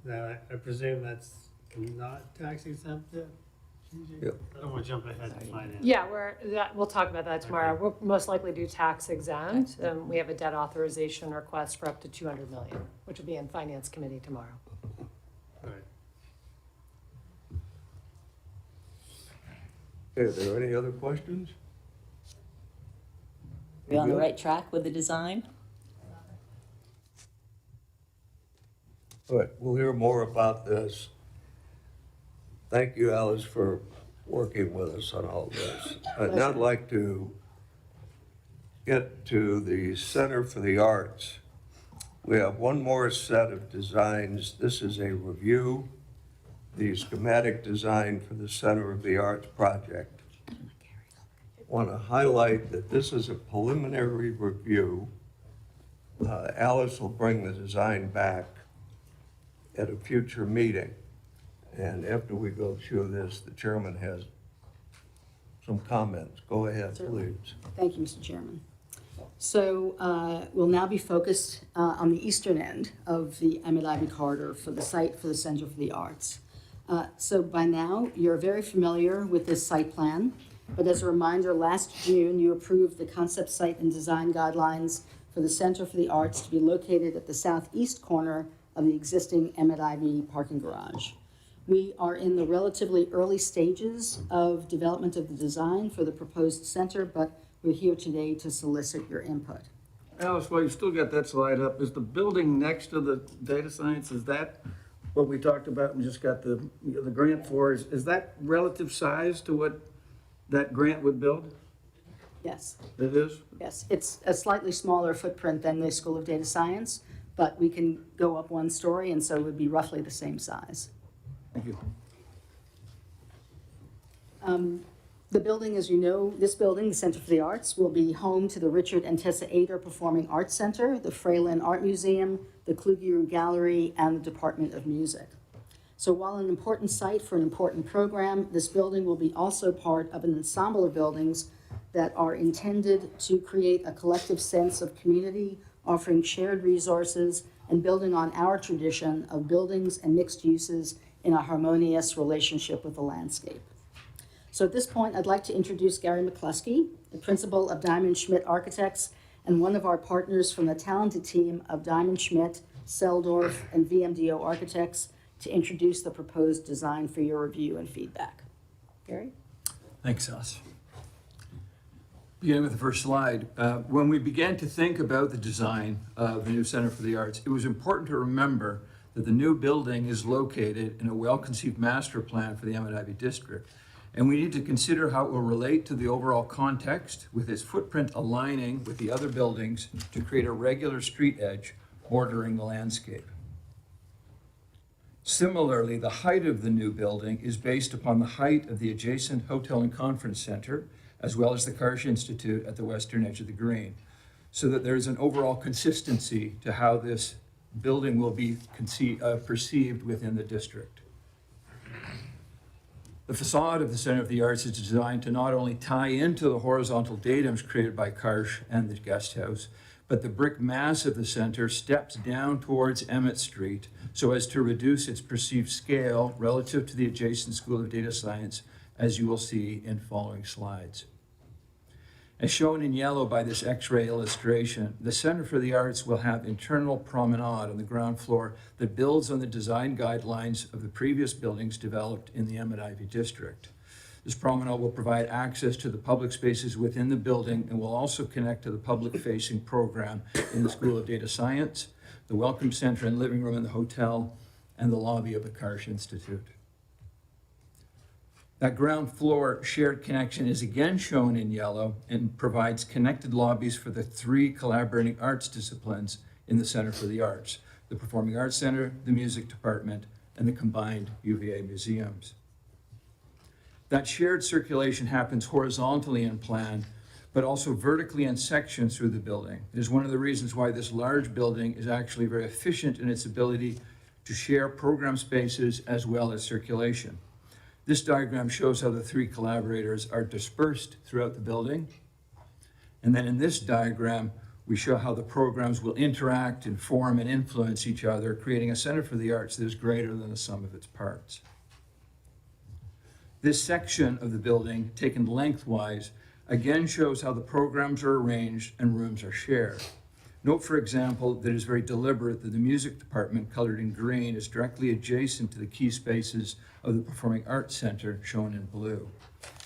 Now, I presume that's not tax exempt yet? Yep. I don't want to jump ahead to finance. Yeah, we'll talk about that tomorrow. We'll most likely do tax exempt. We have a debt authorization request for up to 200 million, which will be in finance committee tomorrow. All right. Okay, are there any other questions? Are we on the right track with the design? All right, we'll hear more about this. Thank you, Alice, for working with us on all this. I'd now like to get to the Center for the Arts. We have one more set of designs. This is a review, the schematic design for the Center of the Arts project. I want to highlight that this is a preliminary review. Alice will bring the design back at a future meeting. And after we go through this, the chairman has some comments. Go ahead, Certainly. please. Thank you, Mr. Chairman. So we'll now be focused on the eastern end of the Emmett Ivy corridor for the site for the Center for the Arts. So by now, you're very familiar with this site plan, but as a reminder, last June, you approved the concept site and design guidelines for the Center for the Arts to be located at the southeast corner of the existing Emmett Ivy parking garage. We are in the relatively early stages of development of the design for the proposed center, but we're here today to solicit your input. Alice, while you still got that slide up, is the building next to the data science, is that what we talked about and just got the grant for? Is that relative size to what that grant would build? Yes. It is? Yes, it's a slightly smaller footprint than the School of Data Science, but we can go up one story, and so it would be roughly the same size. Thank you. The building, as you know, this building, the Center for the Arts, will be home to the Richard and Tessa Ader Performing Arts Center, the Fralin Art Museum, the Kluge Gallery, and the Department of Music. So while an important site for an important program, this building will be also part of an ensemble of buildings that are intended to create a collective sense of community, offering shared resources and building on our tradition of buildings and mixed uses in a harmonious relationship with the landscape. So at this point, I'd like to introduce Gary McCluskey, the principal of Diamond Schmidt Architects and one of our partners from the talented team of Diamond Schmidt, Seldorf, and VMDO Architects, to introduce the proposed design for your review and feedback. Gary? Thanks, Alice. Beginning with the first slide, when we began to think about the design of the new Center for the Arts, it was important to remember that the new building is located in a well-conceived master plan for the Emmett Ivy District. And we need to consider how it will relate to the overall context, with its footprint aligning with the other buildings to create a regular street edge bordering the landscape. Similarly, the height of the new building is based upon the height of the adjacent Hotel and Conference Center, as well as the Karsh Institute at the western edge of the green, so that there is an overall consistency to how this building will be perceived within the district. The facade of the Center of the Arts is designed to not only tie into the horizontal datums created by Karsh and the guest house, but the brick mass of the center steps down towards Emmett Street so as to reduce its perceived scale relative to the adjacent School of Data Science, as you will see in following slides. As shown in yellow by this X-ray illustration, the Center for the Arts will have internal promenade on the ground floor that builds on the design guidelines of the previous buildings developed in the Emmett Ivy District. This promenade will provide access to the public spaces within the building and will also connect to the public-facing program in the School of Data Science, the Welcome Center and Living Room in the hotel, and the lobby of the Karsh Institute. That ground floor shared connection is again shown in yellow and provides connected lobbies for the three collaborating arts disciplines in the Center for the Arts: the Performing Arts Center, the Music Department, and the combined UVA museums. That shared circulation happens horizontally in plan, but also vertically in sections through the building. It is one of the reasons why this large building is actually very efficient in its ability to share program spaces as well as circulation. This diagram shows how the three collaborators are dispersed throughout the building. And then in this diagram, we show how the programs will interact, inform, and influence each other, creating a Center for the Arts that is greater than the sum of its parts. This section of the building, taken lengthwise, again shows how the programs are arranged and rooms are shared. Note, for example, that it is very deliberate that the Music Department, colored in green, is directly adjacent to the key spaces of the Performing Arts Center, shown in blue,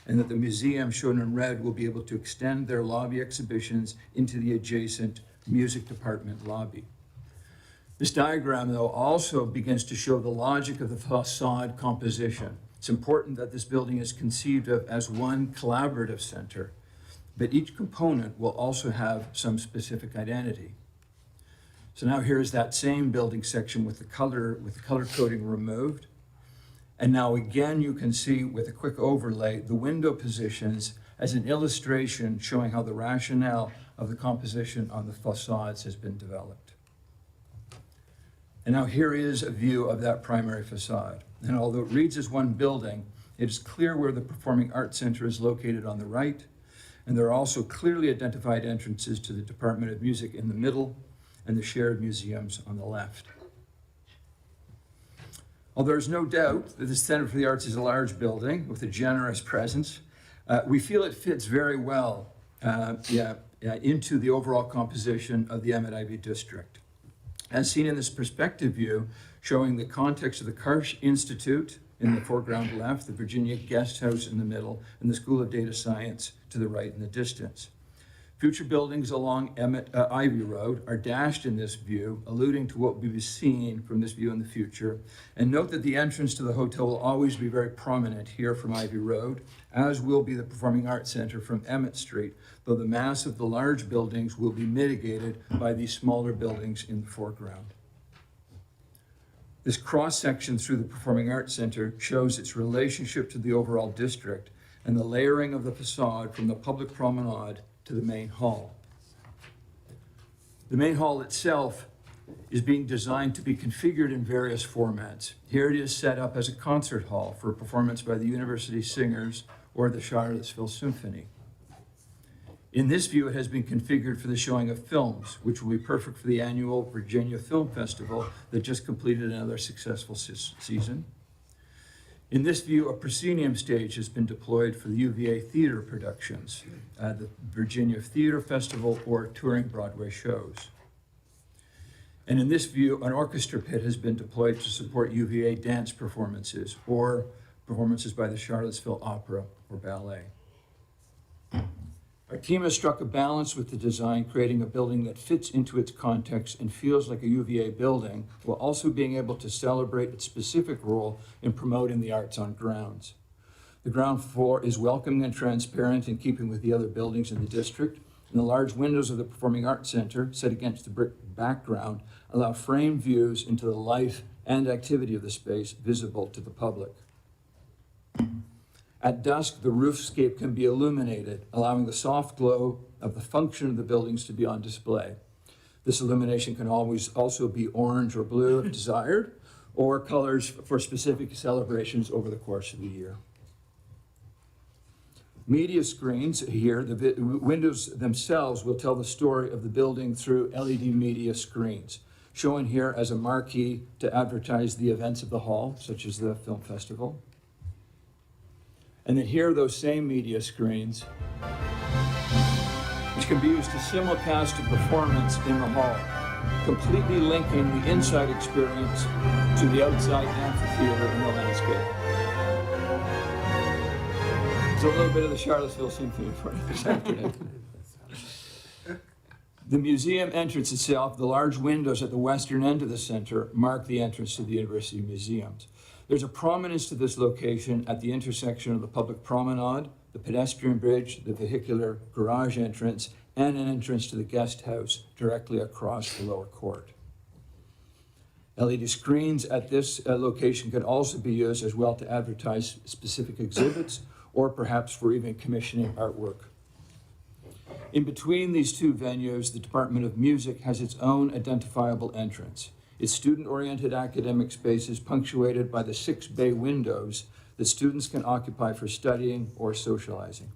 and that the museum, shown in red, will be able to extend their lobby exhibitions into the adjacent Music Department lobby. This diagram, though, also begins to show the logic of the facade composition. It's important that this building is conceived of as one collaborative center, but each component will also have some specific identity. So now here's that same building section with the color coding removed. And now again, you can see with a quick overlay, the window positions as an illustration showing how the rationale of the composition on the facades has been developed. And now here is a view of that primary facade. And although it reads as one building, it is clear where the Performing Arts Center is located on the right, and there are also clearly identified entrances to the Department of Music in the middle and the shared museums on the left. Although there's no doubt that the Center for the Arts is a large building with a generous presence, we feel it fits very well into the overall composition of the Emmett Ivy District. As seen in this perspective view, showing the context of the Karsh Institute in the foreground left, the Virginia Guest House in the middle, and the School of Data Science to the right in the distance. Future buildings along Ivy Road are dashed in this view, alluding to what will be seen from this view in the future. And note that the entrance to the hotel will always be very prominent here from Ivy Road, as will be the Performing Arts Center from Emmett Street, though the mass of the large buildings will be mitigated by these smaller buildings in the foreground. This cross-section through the Performing Arts Center shows its relationship to the overall district and the layering of the facade from the public promenade to the main hall. The main hall itself is being designed to be configured in various formats. Here it is set up as a concert hall for a performance by the University Singers or the Charlottesville Symphony. In this view, it has been configured for the showing of films, which will be perfect for the annual Virginia Film Festival that just completed another successful season. In this view, a proscenium stage has been deployed for the UVA theater productions, the Virginia Theater Festival, or touring Broadway shows. And in this view, an orchestra pit has been deployed to support UVA dance performances or performances by the Charlottesville Opera or Ballet. Our team has struck a balance with the design, creating a building that fits into its context and feels like a UVA building, while also being able to celebrate its specific role in promoting the arts on grounds. The ground floor is welcoming and transparent in keeping with the other buildings in the district, and the large windows of the Performing Arts Center, set against the brick background, allow framed views into the life and activity of the space visible to the public. At dusk, the roofscape can be illuminated, allowing the soft glow of the function of the buildings to be on display. This illumination can always also be orange or blue if desired, or colors for specific celebrations over the course of the year. Media screens here, the windows themselves will tell the story of the building through LED media screens, shown here as a marquee to advertise the events of the hall, such as the film festival. And then here are those same media screens, which can be used to simulcast a performance in the hall, completely linking the inside experience to the outside amphitheater in the landscape. It's a little bit of the Charlottesville Symphony for you this afternoon. The museum entrance itself, the large windows at the western end of the center, mark the entrance to the University Museums. There's a prominence to this location at the intersection of the public promenade, the pedestrian bridge, the vehicular garage entrance, and an entrance to the guest house directly across the lower court. LED screens at this location can also be used as well to advertise specific exhibits or perhaps for even commissioning artwork. In between these two venues, the Department of Music has its own identifiable entrance. Its student-oriented academic space is punctuated by the 6 bay windows that students can occupy for studying or socializing.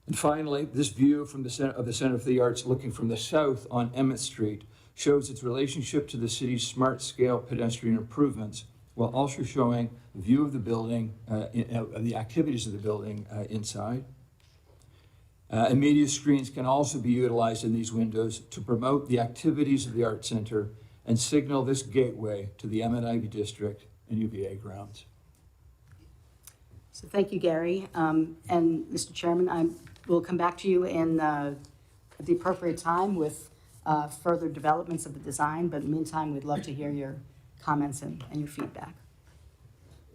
And finally, this view from the Center for the Arts looking from the south on Emmett Street shows its relationship to the city's smart-scale pedestrian improvements, while also showing a view of the building, the activities of the building inside. And media screens can also be utilized in these windows to promote the activities of the Art Center and signal this gateway to the Emmett Ivy District and UVA grounds. So thank you, Gary. And Mr. Chairman, I will come back to you at the appropriate time with further developments of the design, but in the meantime, we'd love to hear your comments and your feedback.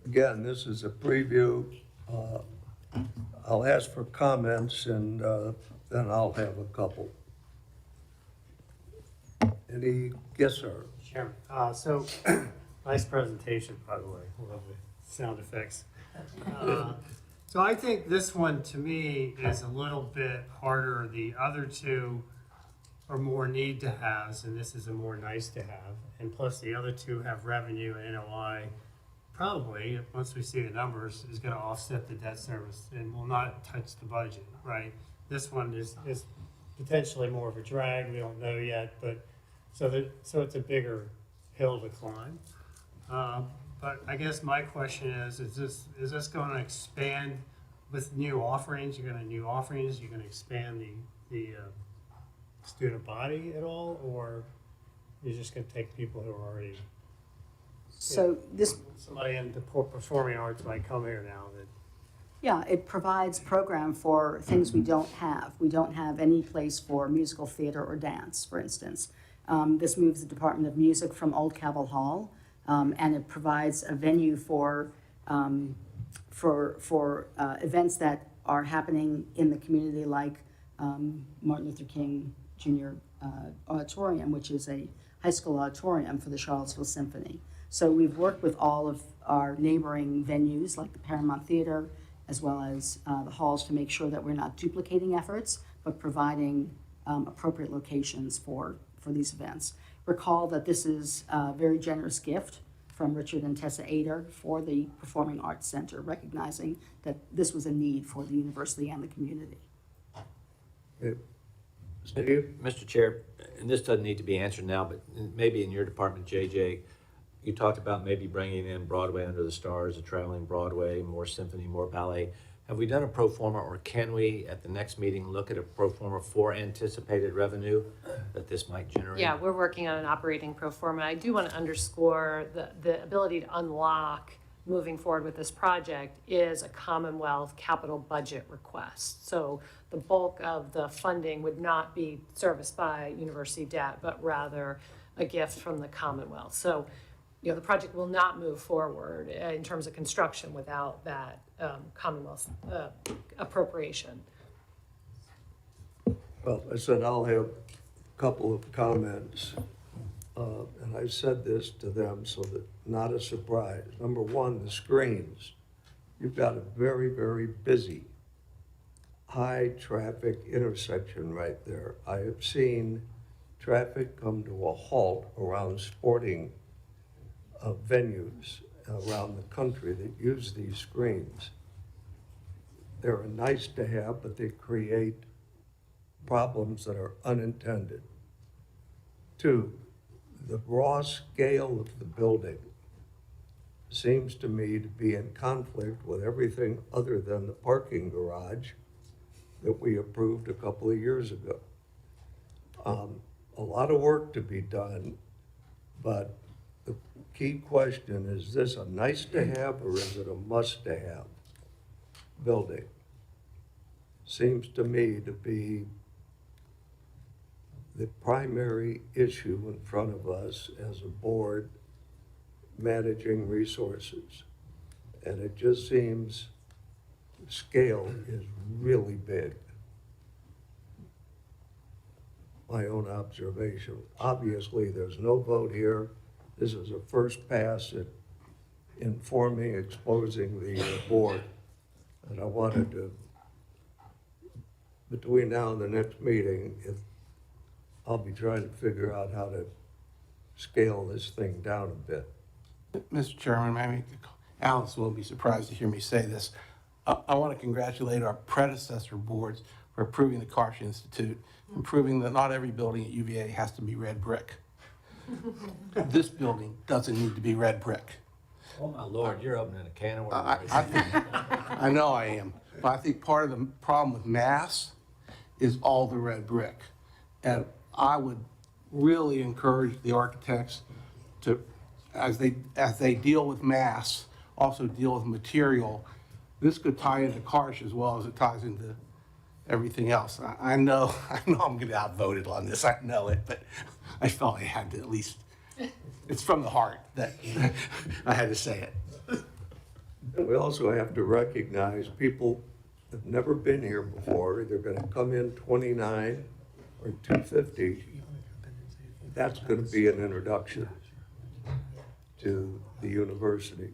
Again, this is a preview. I'll ask for comments and then I'll have a couple. Yes, sir. Chairman, so nice presentation, by the way. Love the sound effects. So I think this one, to me, is a little bit harder. The other two are more need to haves, and this is a more nice to have. And plus, the other two have revenue and NOI. Probably, once we see the numbers, is going to offset the debt service and will not touch the budget, right? This one is potentially more of a drag. We don't know yet, but so it's a bigger hill to climb. But I guess my question is this going to expand with new offerings? You're going to expand the student body at all, or you're just gonna take people who are already, So this, somebody in the performing arts might come here now that, yeah, it provides program for things we don't have. We don't have any place for musical theater or dance, for instance. This moves the Department of Music from Old Cabell Hall, and it provides a venue for events that are happening in the community, like Martin Luther King Jr. Auditorium, which is a high school auditorium for the Charlottesville Symphony. So we've worked with all of our neighboring venues, like the Paramount Theater, as well as the halls, to make sure that we're not duplicating efforts, but providing appropriate locations for these events. Recall that this is a very generous gift from Richard and Tessa Ader for the Performing Arts Center, recognizing that this was a need for the university and the community. Steve? Mr. Chair, and this doesn't need to be answered now, but maybe in your department, JJ, you talked about maybe bringing in Broadway Under the Stars, a traveling Broadway, more symphony, more ballet. Have we done a pro forma, or can we, at the next meeting, look at a pro forma for anticipated revenue that this might generate? Yeah, we're working on an operating pro forma. I do want to underscore the ability to unlock moving forward with this project is a Commonwealth capital budget request. So the bulk of the funding would not be serviced by university debt, but rather a gift from the Commonwealth. So, you know, the project will not move forward in terms of construction without that Commonwealth appropriation. Well, I said I'll have a couple of comments, and I said this to them so that not a surprise. Number one, the screens. You've got a very, very busy, high-traffic intersection right there. I have seen traffic come to a halt around sporting venues around the country that use these screens. They're nice to have, but they create problems that are unintended. Two, the raw scale of the building seems to me to be in conflict with everything other than the parking garage that we approved a couple of years ago. A lot of work to be done, but the key question is this a nice to have or is it a must to have building? Seems to me to be the primary issue in front of us as a board managing resources. And it just seems scale is really big. My own observation. Obviously, there's no vote here. This is a first pass at informing, exposing the board. And I wanted to, between now and the next meeting, I'll be trying to figure out how to scale this thing down a bit. Mr. Chairman, maybe Alice will be surprised to hear me say this. I want to congratulate our predecessor boards for approving the Karsh Institute and proving that not every building at UVA has to be red brick. This building doesn't need to be red brick. Oh my Lord, you're opening a can of worms. I know I am, but I think part of the problem with Mass is all the red brick. And I would really encourage the architects to, as they deal with Mass, also deal with material. This could tie into Karsh as well as it ties into everything else. I know I'm going to get outvoted on this. I know it, but I felt I had to at least. It's from the heart that I had to say it. We also have to recognize people have never been here before. They're going to come in 29 or 250. That's going to be an introduction to the university.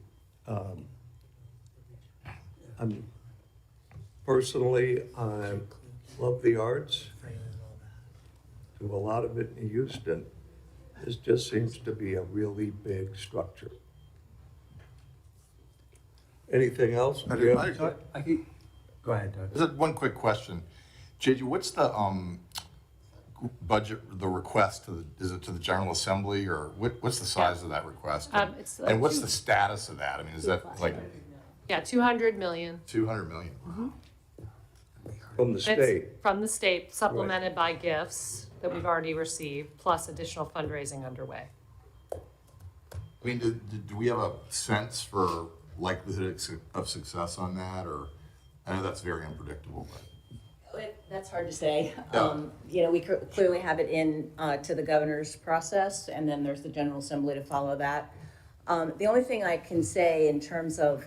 Personally, I love the arts. Do a lot of it in Houston. This just seems to be a really big structure. Anything else? I can, Go ahead, Doug. Just one quick question. JJ, what's the budget, the request to is it to the General Assembly, or what's the size of that request? It's And what's the status of that? I mean, is that like Yeah, 200 million. 200 million? From the It's state. from the state, supplemented by gifts. that we've already received, plus additional fundraising underway. I mean, do we have a sense for likelihood of success on that, or, I know that's very unpredictable, but. That's hard to say. Yeah. You know, we clearly have it in to the governor's process, and then there's the General Assembly to follow that. The only thing I can say in terms of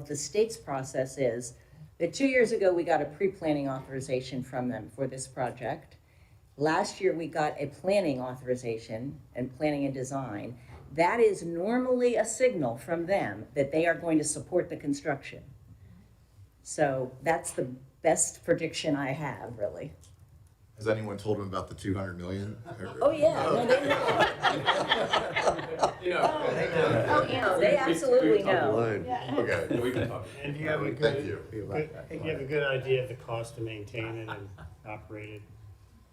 the state's process is that 2 years ago, we got a pre-planning authorization from them for this project. Last year, we got a planning authorization and planning and design. That is normally a signal from them that they are going to support the construction. So that's the best prediction I have, really. Has anyone told them about the 200 million? Oh, yeah. No, they know. Oh, yeah, they absolutely know. Okay. We can talk. And you have a Thank good, you. you have a good idea of the cost to maintain it and operate it,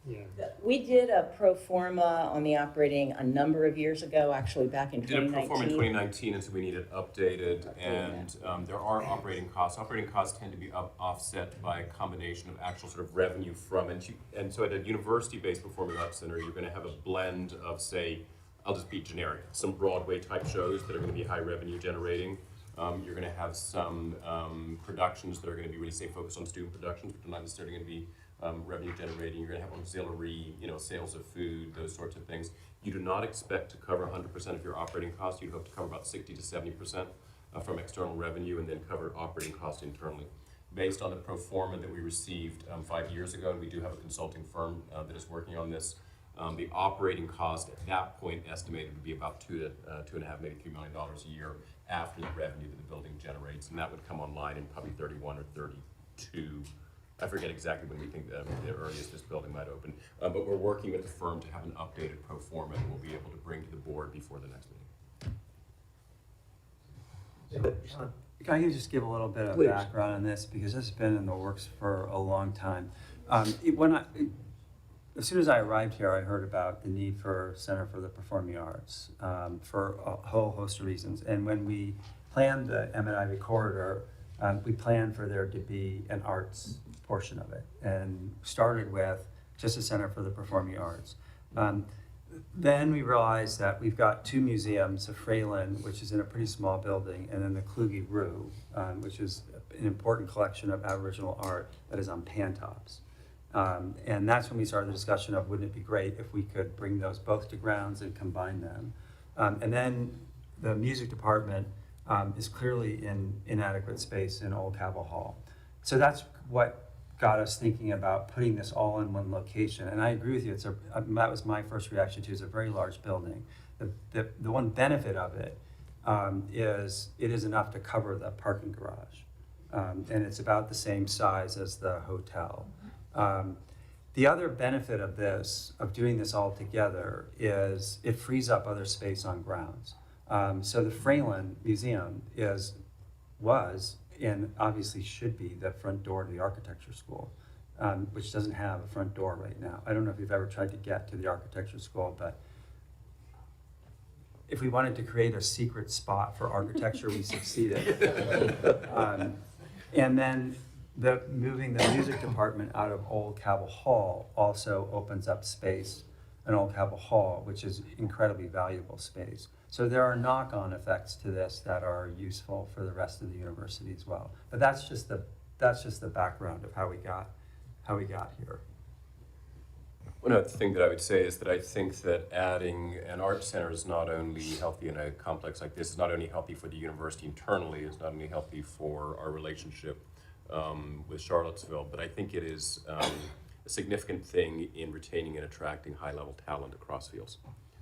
you know. We did a pro forma on the operating a number of years ago, actually back in We did a pro 2019. forma in 2019, and so we need it updated, and there are operating costs. Operating costs tend to be offset by a combination of actual sort of revenue from, and so at a university-based performing arts center, you're gonna have a blend of, say, I'll just be generic, some Broadway type shows that are gonna be high revenue generating. You're gonna have some productions that are gonna be really, say, focused on student productions, but are not necessarily gonna be revenue generating. You're gonna have auxiliary, sales of food, those sorts of things. You do not expect to cover 100% of your operating costs. You'd hope to cover about 60 to 70% from external revenue, and then cover operating costs internally. Based on the pro forma that we received 5 years ago, and we do have a consulting firm that is working on this, the operating cost at that point estimated would be about $2 to $2.5, maybe $3 million a year after the revenue that the building generates, and that would come online in probably 31 or 32. I forget exactly when we think the earliest this building might open, but we're working with the firm to have an updated pro forma that we'll be able to bring to the board before the next meeting. Can I just give a little bit of Please. background on this, because this has been in the works for a long time. As soon as I arrived here, I heard about the need for Center for the Performing Arts for a whole host of reasons. And when we planned the Emmett Ivy corridor, we planned for there to be an arts portion of it, and started with just a Center for the Performing Arts. Then we realized that we've got two museums, the Fralin, which is in a pretty small building, and then the Kluge Rue, which is an important collection of Aboriginal art that is on pantops. And that's when we started the discussion of, wouldn't it be great if we could bring those both to grounds and combine them? And then the music department is clearly in inadequate space in Old Cabell Hall. So that's what got us thinking about putting this all in one location. And I agree with you, that was my first reaction to it. It's a very large building. The one benefit of it is it is enough to cover the parking garage. And it's about the same size as the hotel. The other benefit of doing this all together, is it frees up other space on grounds. So the Fralin Museum was, and obviously should be, the front door to the architecture school, which doesn't have a front door right now. I don't know if you've ever tried to get to the architecture school, but if we wanted to create a secret spot for architecture, we succeeded. And then moving the music department out of Old Cabell Hall also opens up space in Old Cabell Hall, which is incredibly valuable space. So there are knock-on effects to this that are useful for the rest of the university as well. But that's just the background of how we got here. One other thing that I would say is that I think that adding an art center is not only healthy in a complex like this, it's not only healthy for the university internally, it's not only healthy for our relationship with Charlottesville, but I think it is a significant thing in retaining and attracting high-level talent across fields.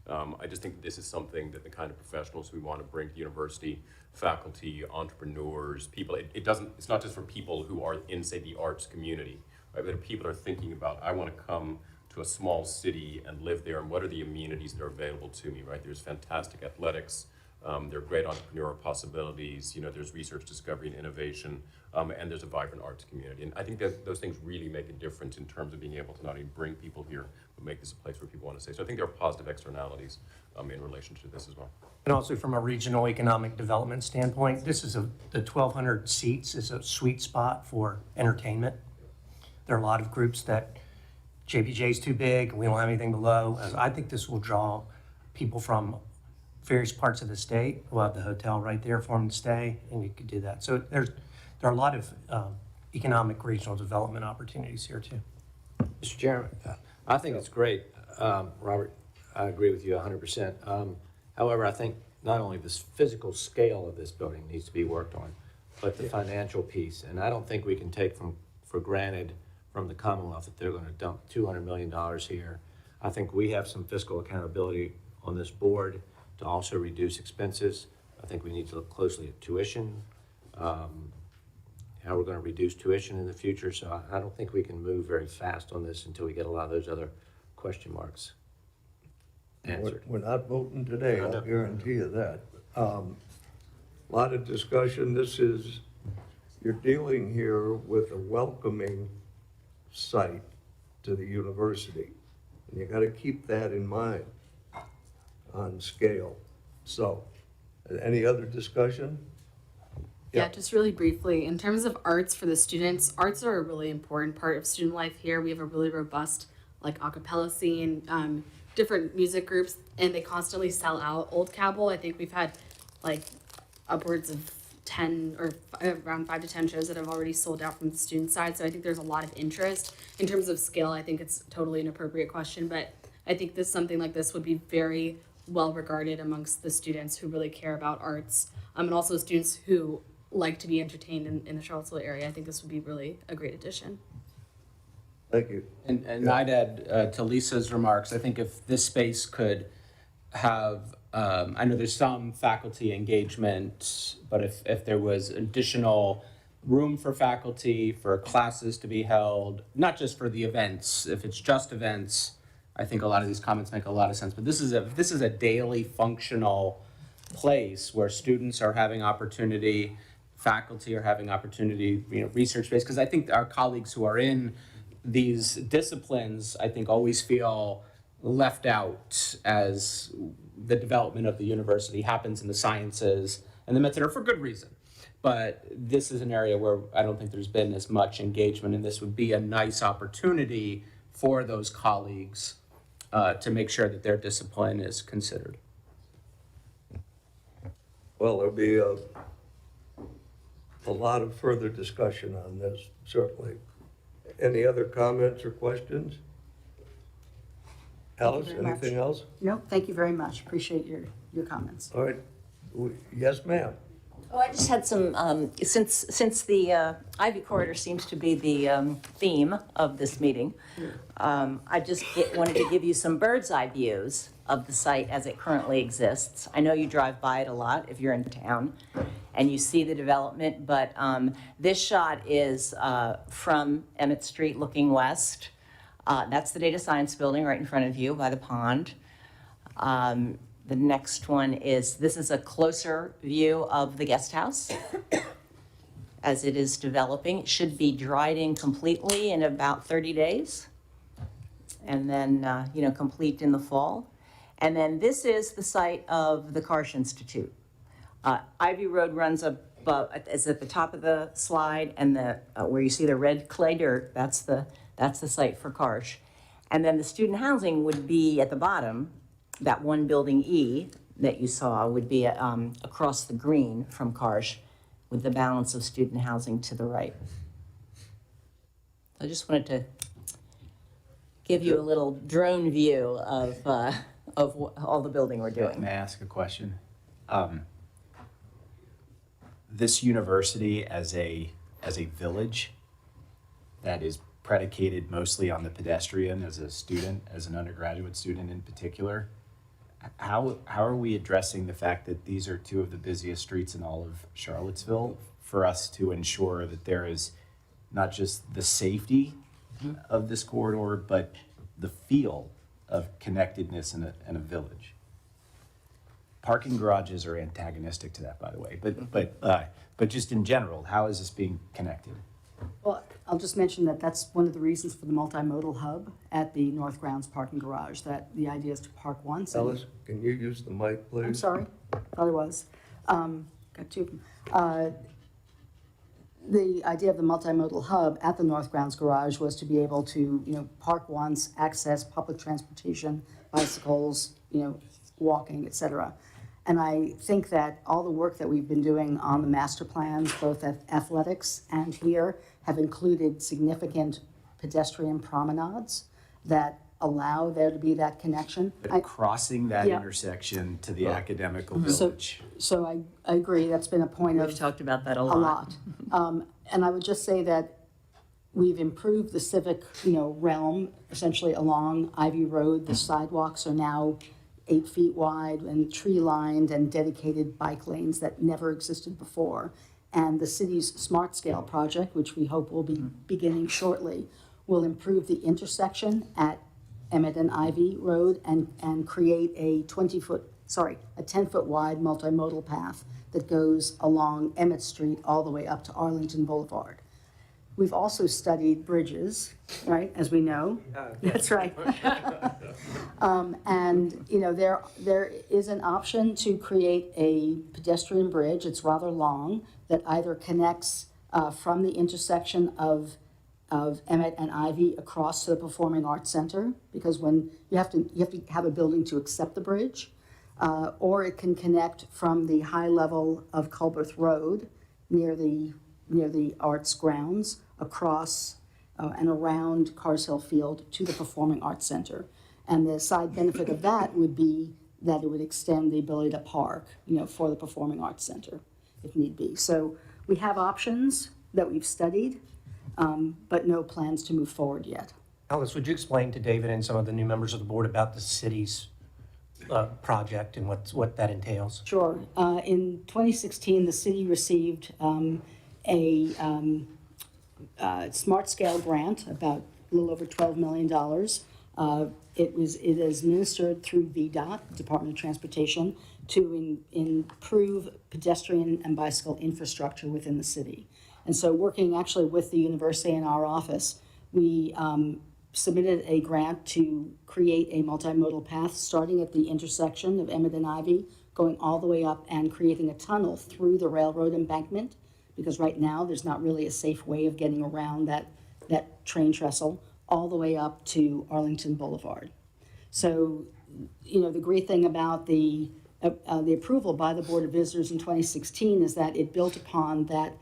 I just think that this is something that the kind of professionals we want to bring to the university, faculty, entrepreneurs, people, it's not just for people who are in, say, the arts community, right? But people are thinking about, I want to come to a small city and live there, and what are the amenities that are available to me, right? There's fantastic athletics, there are great entrepreneurial possibilities, there's research, discovery, and innovation, and there's a vibrant arts community. And I think that those things really make a difference in terms of being able to not only bring people here, but make this a place where people want to stay. So I think there are positive externalities in relation to this as well. And also from a regional economic development standpoint, this is the 1,200 seats is a sweet spot for entertainment. There are a lot of groups that JPJ's too big, we don't have anything below. I think this will draw people from various parts of the state. We'll have the hotel right there for them to stay, and you could do that. So there are a lot of economic regional development opportunities here too. Mr. Chairman, I think it's great. Robert, I agree with you 100%. However, I think not only this physical scale of this building needs to be worked on, but the financial piece. And I don't think we can take for granted from the Commonwealth that they're going to dump $200 million here. I think we have some fiscal accountability on this board to also reduce expenses. I think we need to look closely at tuition, how we're going to reduce tuition in the future. So I don't think we can move very fast on this until we get a lot of those other question marks answered. We're not voting today, I'll guarantee you that. Lot of discussion. You're dealing here with a welcoming site to the university. And you gotta keep that in mind on scale. So, any other discussion? Yeah, just really briefly, in terms of arts for the students, arts are a really important part of student life here. We have a really robust like a cappella scene, different music groups, and they constantly sell out. Old Cabell, I think we've had like upwards of 10 or around 5 to 10 shows that have already sold out from the student side. So I think there's a lot of interest. In terms of scale, I think it's totally an appropriate question, but I think something like this would be very well regarded amongst the students who really care about arts, and also students who like to be entertained in the Charlottesville area. I think this would be really a great addition. Thank you. And I'd add to Lisa's remarks, I think if this space could have, I know there's some faculty engagement, but if there was additional room for faculty, for classes to be held, not just for the events, if it's just events, I think a lot of these comments make a lot of sense. But this is a daily functional place where students are having opportunity, faculty are having opportunity, research-based, because I think our colleagues who are in these disciplines, I think, always feel left out as the development of the university happens in the sciences and the med center for good reason. But this is an area where I don't think there's been as much engagement, and this would be a nice opportunity for those colleagues to make sure that their discipline is considered. Well, there'll be a lot of further discussion on this, certainly. Any other comments or questions? Alice, anything else? No, thank you very much. Appreciate your comments. All right. Yes, ma'am. Oh, I just had some, since the Ivy Corridor seems to be the theme of this meeting, I just wanted to give you some bird's eye views of the site as it currently exists. I know you drive by it a lot if you're in town and you see the development, but this shot is from Emmett Street looking west. That's the data science building right in front of you by the pond. The next one this is a closer view of the guest house as it is developing. It should be dried in completely in about 30 days and then, complete in the fall. And then this is the site of the Karsh Institute. Ivy Road runs is at the top of the slide, and where you see the red clay dirt, that's the site for Karsh. And then the student housing would be at the bottom. That one building E that you saw would be across the green from Karsh, with the balance of student housing to the right. I just wanted to give you a little drone view of all the building we're doing. May I ask a question? This university as a village that is predicated mostly on the pedestrian as a student, as an undergraduate student in particular, how are we addressing the fact that these are two of the busiest streets in all of Charlottesville for us to ensure that there is not just the safety of this corridor, but the feel of connectedness in a village? Parking garages are antagonistic to that, by the way, but just in general, how is this being connected? Well, I'll just mention that that's one of the reasons for the multimodal hub at the North Grounds parking garage, that the idea is to park once. Alice, can you use the mic, please? I'm sorry, thought it was. Got two of them. the idea of the multimodal hub at the North Grounds Garage was to be able to, park once, access public transportation, bicycles, walking, et cetera. And I think that all the work that we've been doing on the master plans, both at athletics and here, have included significant pedestrian promenades that allow there to be that connection. But crossing that Yeah. intersection to the academical So, village. so I agree, that's been a point of. We've talked about that a A lot. lot. And I would just say that we've improved the civic, realm essentially along Ivy Road. The sidewalks are now 8 feet wide and tree lined and dedicated bike lanes that never existed before. And the city's Smart Scale project, which we hope will be beginning shortly, will improve the intersection at Emmett and Ivy Road and create a 10-foot wide multimodal path that goes along Emmett Street all the way up to Arlington Boulevard. We've also studied bridges, right, as we know. That's right. And, there is an option to create a pedestrian bridge. It's rather long, that either connects from the intersection of Emmett and Ivy across to the Performing Arts Center, because when you have to have a building to accept the bridge, or it can connect from the high level of Culberth Road near the arts grounds across and around Cars Hill Field to the Performing Arts Center. And the side benefit of that would be that it would extend the ability to park, for the Performing Arts Center if need be. So we have options that we've studied, but no plans to move forward yet. Alice, would you explain to David and some of the new members of the board about the city's project and what that entails? Sure. In 2016, the city received a Smart Scale grant, about a little over $12 million. It is administered through VDOT, Department of Transportation, to improve pedestrian and bicycle infrastructure within the city. And so working actually with the university in our office, we submitted a grant to create a multimodal path starting at the intersection of Emmett and Ivy, going all the way up and creating a tunnel through the railroad embankment, because right now there's not really a safe way of getting around that train trestle all the way up to Arlington Boulevard. So, the great thing about the approval by the Board of Visitors in 2016 is that it built upon that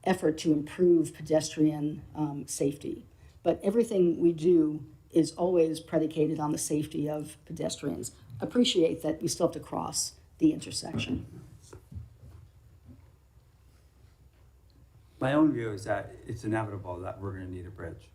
effort to improve pedestrian safety. But everything we do is always predicated on the safety of pedestrians. Appreciate that we still have to cross the intersection. My own view is that it's inevitable that we're going to need a bridge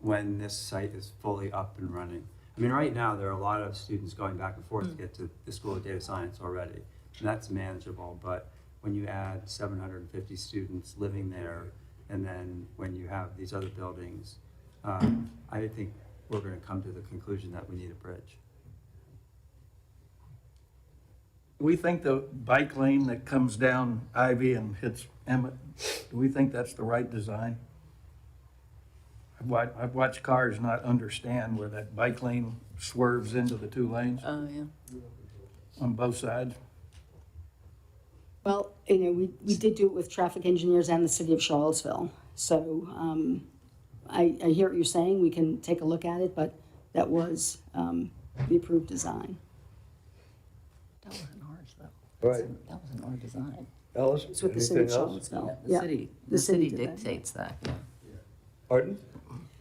when this site is fully up and running. I mean, right now, there are a lot of students going back and forth to get to the School of Data Science already, and that's manageable. But when you add 750 students living there, and then when you have these other buildings, I think we're going to come to the conclusion that we need a bridge. We think the bike lane that comes down Ivy and hits Emmett, do we think that's the right design? I've watched cars not understand where that bike lane swerves into the two lanes Oh, yeah. on both sides. Well, we did do it with traffic engineers and the city of Charlottesville. So I hear what you're saying. We can take a look at it, but that was the approved design. That wasn't ours, though. All right. That wasn't our design. Alice, It's with the city of anything else? Charlottesville. The city, the city city did that. dictates that, yeah. Pardon?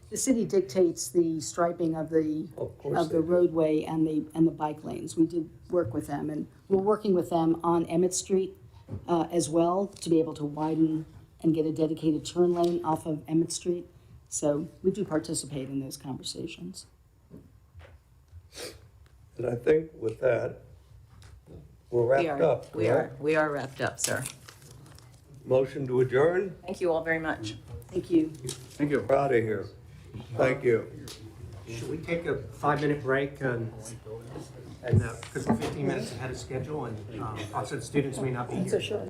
The city dictates the striping of the Of course they do. roadway and the bike lanes. We did work with them, and we're working with them on Emmett Street as well to be able to widen and get a dedicated turn lane off of Emmett Street. So we do participate in those conversations. And I think with that, we're wrapped up. correct? We are wrapped up, sir. Motion to adjourn? Thank you all very much. Thank you. Thank you. We're out of here. Thank you. Should we take a 5-minute break because we're 15 minutes ahead of schedule and also the students may not be here? Sure.